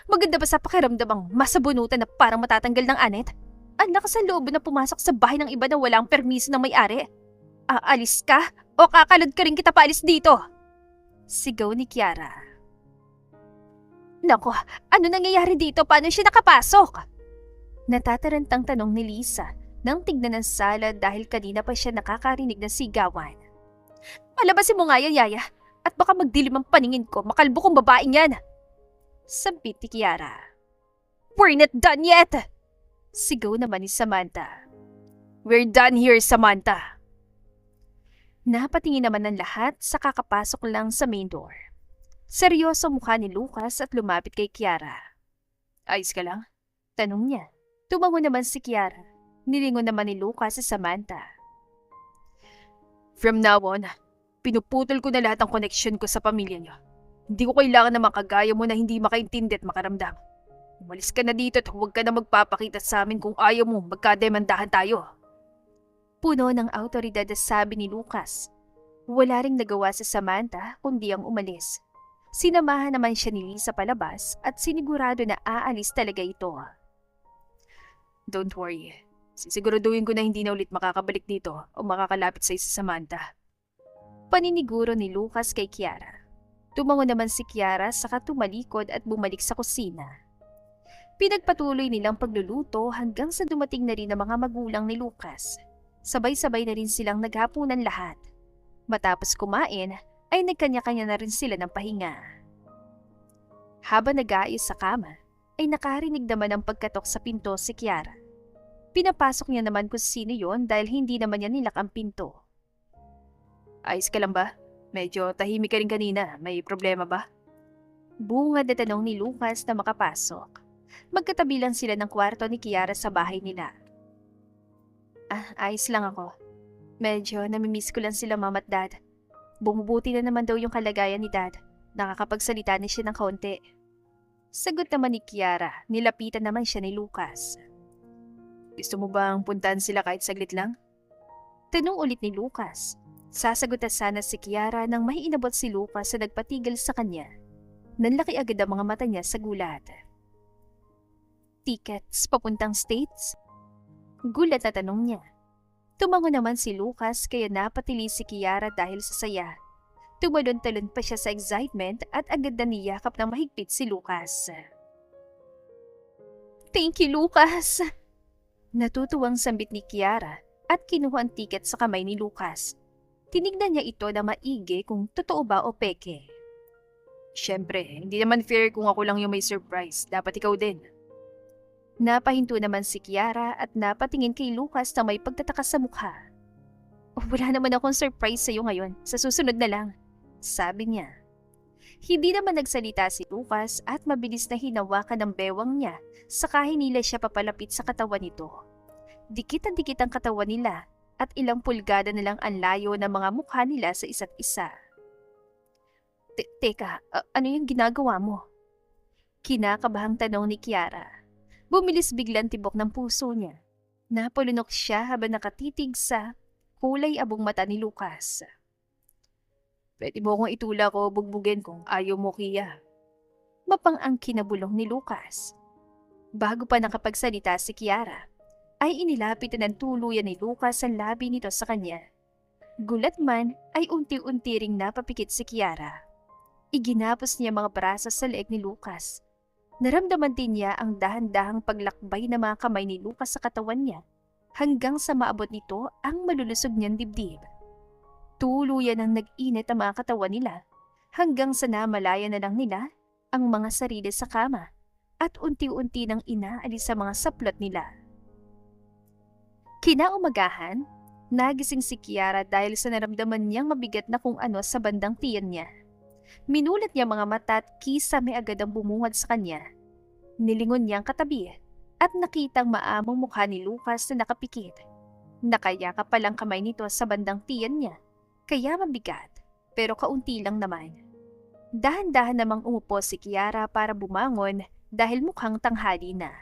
Maganda ba sa pakiramdam ang masabunutan na parang matatanggal ng anit? Ang lakas ng loob na pumasok sa bahay ng iba na walang permiso ng may-ari. Aalis ka o kakalad ka rin kita paalis dito? Sigaw ni Kiara. Nako, ano nangyayari dito? Paano siya nakapasok? Natatarantang tanong ni Lisa nang tignan ng sala dahil kanina pa siya nakakarinig ng sigawan. Palabasin mo nga yan, Yaya, at baka magdilim ang paningin ko, makalbo kong babaeng yan. Sampit ni Kiara. We're not done yet! Sigaw naman ni Samantha. We're done here, Samantha! Napatingin naman ng lahat sa kakapasok lang sa main door. Seryoso mukha ni Lucas at lumapit kay Kiara. Ayos ka lang? Tanong niya. Tumango naman si Kiara. Nilingon naman ni Lucas sa Samantha. From now on, pinuputol ko na lahat ng connection ko sa pamilya niyo. Hindi ko kailangan na makagaya mo na hindi makaintindi at makaramdam. Umalis ka na dito at huwag ka na magpapakita sa amin kung ayaw mo magkademandahan tayo. Puno ng autoridad na sabi ni Lucas. Wala ring nagawa sa Samantha kundi ang umalis. Sinamahan naman siya ni Lisa palabas at sinigurado na aalis talaga ito. Don't worry. Sisiguraduhin ko na hindi na ulit makakabalik dito o makakalapit sa Samantha. Paniniguro ni Lucas kay Kiara. Tumango naman si Kiara saka tumalikod at bumalik sa kusina. Pinagpatuloy nilang pagluluto hanggang sa dumating na rin ang mga magulang ni Lucas. Sabay-sabay na rin silang naghapunan lahat. Matapos kumain, ay nagkanya-kanya na rin sila ng pahinga. Habang nag-aayos sa kama, ay nakarinig naman ang pagkatok sa pinto si Kiara. Pinapasok niya naman kung sino yon dahil hindi naman niya nilak ang pinto. Ayos ka lang ba? Medyo tahimik ka rin kanina. May problema ba? Bungad na tanong ni Lucas na makapasok. Magkatabi lang sila ng kwarto ni Kiara sa bahay nila. Ayos lang ako. Medyo namimiss ko lang sila mama at dad. Bumubuti na naman daw yung kalagayan ni dad. Nakakapagsalita na siya ng kaunti. Sagot naman ni Kiara, nilapitan naman siya ni Lucas. Gusto mo bang puntahan sila kahit saglit lang? Tanong ulit ni Lucas. Sasagot na sana si Kiara nang may inabot si Lucas na nagpatigil sa kanya. Nanlaki agad ang mga mata niya sa gulat. Tickets papuntang States? Gulat na tanong niya. Tumango naman si Lucas kaya napatili si Kiara dahil sa saya. Tumalon-talon pa siya sa excitement at agad na niyakap ng mahigpit si Lucas. Thank you, Lucas! Natutuwang sambit ni Kiara at kinuha ang tiket sa kamay ni Lucas. Tinignan niya ito na maigi kung totoo ba o peke. Siyempre, hindi naman fair kung ako lang yung may surprise. Dapat ikaw din. Napahinto naman si Kiara at napatingin kay Lucas na may pagtataka sa mukha. Wala naman akong surprise sa'yo ngayon. Sa susunod na lang, sabi niya. Hindi naman nagsalita si Lucas at mabilis na hinawakan ng bewang niya saka hinila siya papalapit sa katawan nito. Dikit ang dikit ang katawan nila at ilang pulgada na lang ang layo ng mga mukha nila sa isa't isa. Teka, ano yung ginagawa mo? Kinakabahang tanong ni Kiara. Bumilis biglang tibok ng puso niya. Napulunok siya habang nakatitig sa kulay abong mata ni Lucas. Pwede mo akong itulak o bugbugin kung ayaw mo, Kia. Mapang ang kinabulong ni Lucas. Bago pa nakapagsalita si Kiara, ay inilapit ng tuluyan ni Lucas ang labi nito sa kanya. Gulat man ay unti-unti ring napapikit si Kiara. Iginapos niya mga braso sa leeg ni Lucas. Naramdaman din niya ang dahan-dahang paglakbay ng mga kamay ni Lucas sa katawan niya hanggang sa maabot nito ang malulusog niyang dibdib. Tuluyan ang nag-init ang mga katawan nila hanggang sa namalaya na lang nila ang mga sarili sa kama at unti-unti nang inaalis sa mga saplot nila. Kinaumagahan, nagising si Kiara dahil sa naramdaman niyang mabigat na kung ano sa bandang tiyan niya. Minulat niya mga mata at kisame agad ang bumungad sa kanya. Nilingon niya ang katabi at nakitang maamong mukha ni Lucas na nakapikit. Nakayakap palang kamay nito sa bandang tiyan niya. Kaya mabigat, pero kaunti lang naman. Dahan-dahan namang umupo si Kiara para bumangon dahil mukhang tanghali na.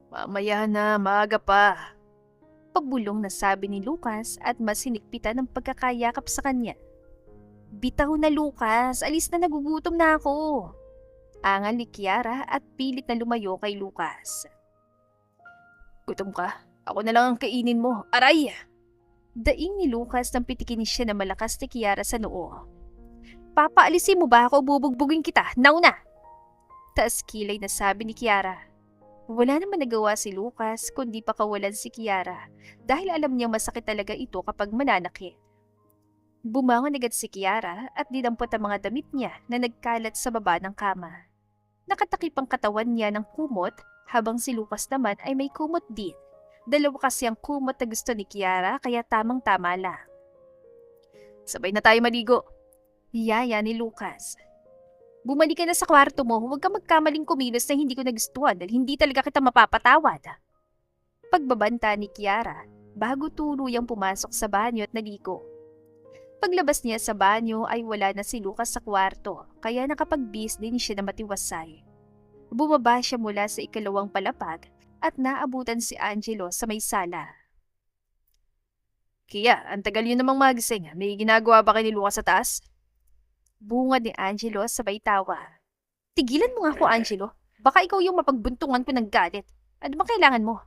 Mamaya na, maaga pa. Pagbulong na sabi ni Lucas at mas hinigpitan ng pagkakayakap sa kanya. Bitaw na Lucas, alis na, nagugutom na ako. Angal ni Kiara at pilit na lumayo kay Lucas. Gutom ka? Ako na lang ang kainin mo. Aray! Daing ni Lucas nang pitikin siya na malakas ni Kiara sa noo. Papaalisin mo ba ako, bubugbugin kita? Nauna! Taas kilay na sabi ni Kiara. Wala naman nagawa si Lucas kundi pakawalan si Kiara dahil alam niyang masakit talaga ito kapag mananakit. Bumangon agad si Kiara at dinampot ang mga damit niya na nagkalat sa baba ng kama. Nakatakip ang katawan niya ng kumot habang si Lucas naman ay may kumot din. Dalawa kasi ang kumot na gusto ni Kiara kaya tamang-tama lang. Sabay na tayo maligo. Yaya ni Lucas. Bumalik ka na sa kwarto mo, huwag ka magkamaling kumilos na hindi ko nagustuhan dahil hindi talaga kita mapapatawad. Pagbabanta ni Kiara bago tuluyang pumasok sa banyo at naligo. Paglabas niya sa banyo ay wala na si Lucas sa kwarto kaya nakapagbihis din siya na matiwasay. Bumaba siya mula sa ikalawang palapag at naabutan si Angelo sa may sala. Kia, ang tagal yun namang magising. May ginagawa ba kayo ni Lucas sa taas? Bungad ni Angelo sabay tawa. Tigilan mo nga ako, Angelo. Baka ikaw yung mapagbuntungan ko ng galit. Ano ba kailangan mo?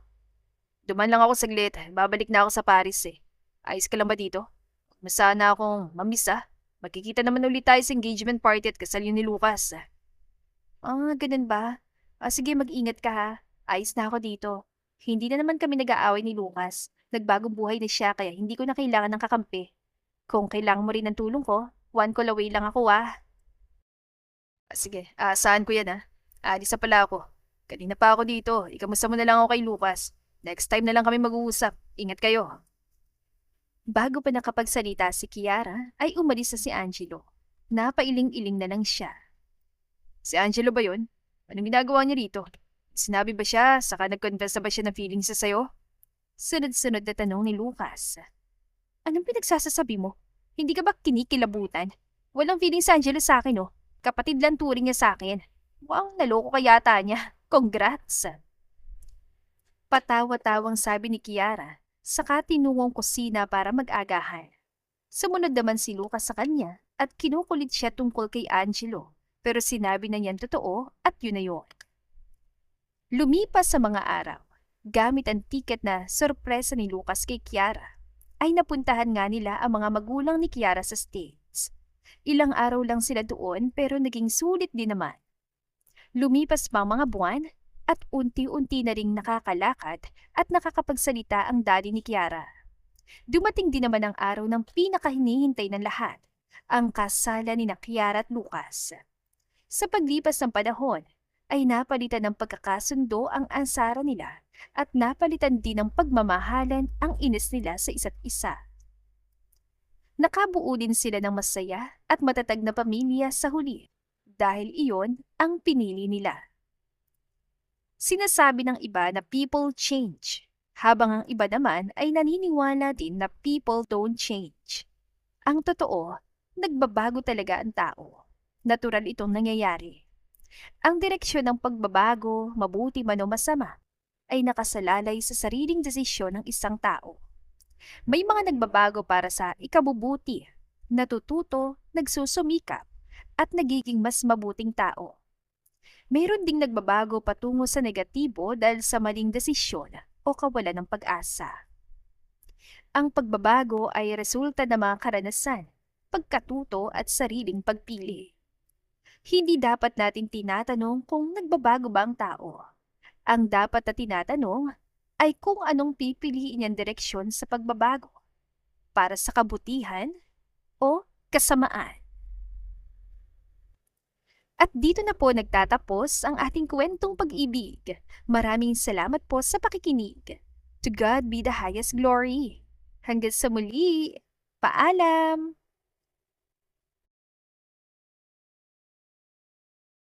Duman lang ako saglit. Babalik na ako sa Paris eh. Ayos ka lang ba dito? Masana akong mamiss ah. Magkikita naman ulit tayo sa engagement party at kasal yun ni Lucas. Ganun ba? Sige, mag-ingat ka ha. Ayos na ako dito. Hindi na naman kami nag-aaway ni Lucas. Nagbagong buhay na siya kaya hindi ko na kailangan ng kakampi. Kung kailangan mo rin ng tulong ko, one call away lang ako Sige, saan ko yan Alis na pala ako. Kanina pa ako dito. Ikamusta mo na lang ako kay Lucas. Next time na lang kami mag-uusap. Ingat kayo. Bago pa nakapagsalita si Kiara, ay umalis na si Angelo. Napailing-iling na lang siya. Si Angelo ba yun? Anong ginagawa niya rito? Sinabi ba siya, saka nag-confess na ba siya ng feelings sa sayo? Sunod-sunod na tanong ni Lucas. Anong pinagsasasabi mo? Hindi ka ba kinikilabutan? Walang feelings si Angelo sa akin Kapatid lang turing niya sa akin. Mukhang naloko ka yata niya. Congrats! Patawa-tawang sabi ni Kiara, saka tinungong kusina para mag-agahan. Sumunod naman si Lucas sa kanya at kinukulit siya tungkol kay Angelo, pero sinabi na niyan totoo at yun na yun. Lumipas sa mga araw, gamit ang tiket na sorpresa ni Lucas kay Kiara, ay napuntahan nga nila ang mga magulang ni Kiara sa state. Ilang araw lang sila doon pero naging sulit din naman. Lumipas pa ang mga buwan at unti-unti na ring nakakalakad at nakakapagsalita ang daddy ni Kiara. Dumating din naman ang araw ng pinakahinihintay ng lahat, ang kasalan ni Kiara at Lucas. Sa paglipas ng panahon, ay napalitan ng pagkakasundo ang ansara nila at napalitan din ng pagmamahalan ang inis nila sa isa't isa. Nakabuo din sila ng masaya at matatag na pamilya sa huli dahil iyon ang pinili nila. Sinasabi ng iba na people change, habang ang iba naman ay naniniwala din na people don't change. Ang totoo, nagbabago talaga ang tao. Natural itong nangyayari. Ang direksyon ng pagbabago, mabuti man o masama, ay nakasalalay sa sariling desisyon ng isang tao. May mga nagbabago para sa ikabubuti, natututo, nagsusumikap, at nagiging mas mabuting tao. Mayroon ding nagbabago patungo sa negatibo dahil sa maling desisyon o kawalan ng pag-asa. Ang pagbabago ay resulta ng mga karanasan, pagkatuto at sariling pagpili. Hindi dapat natin tinatanong kung nagbabago ba ang tao. Ang dapat na tinatanong ay kung anong pipiliin niyang direksyon sa pagbabago, para sa kabutihan o kasamaan. At dito na po nagtatapos ang ating kwentong pag-ibig. Maraming salamat po sa pakikinig. To God be the highest glory. Hanggang sa muli. Paalam!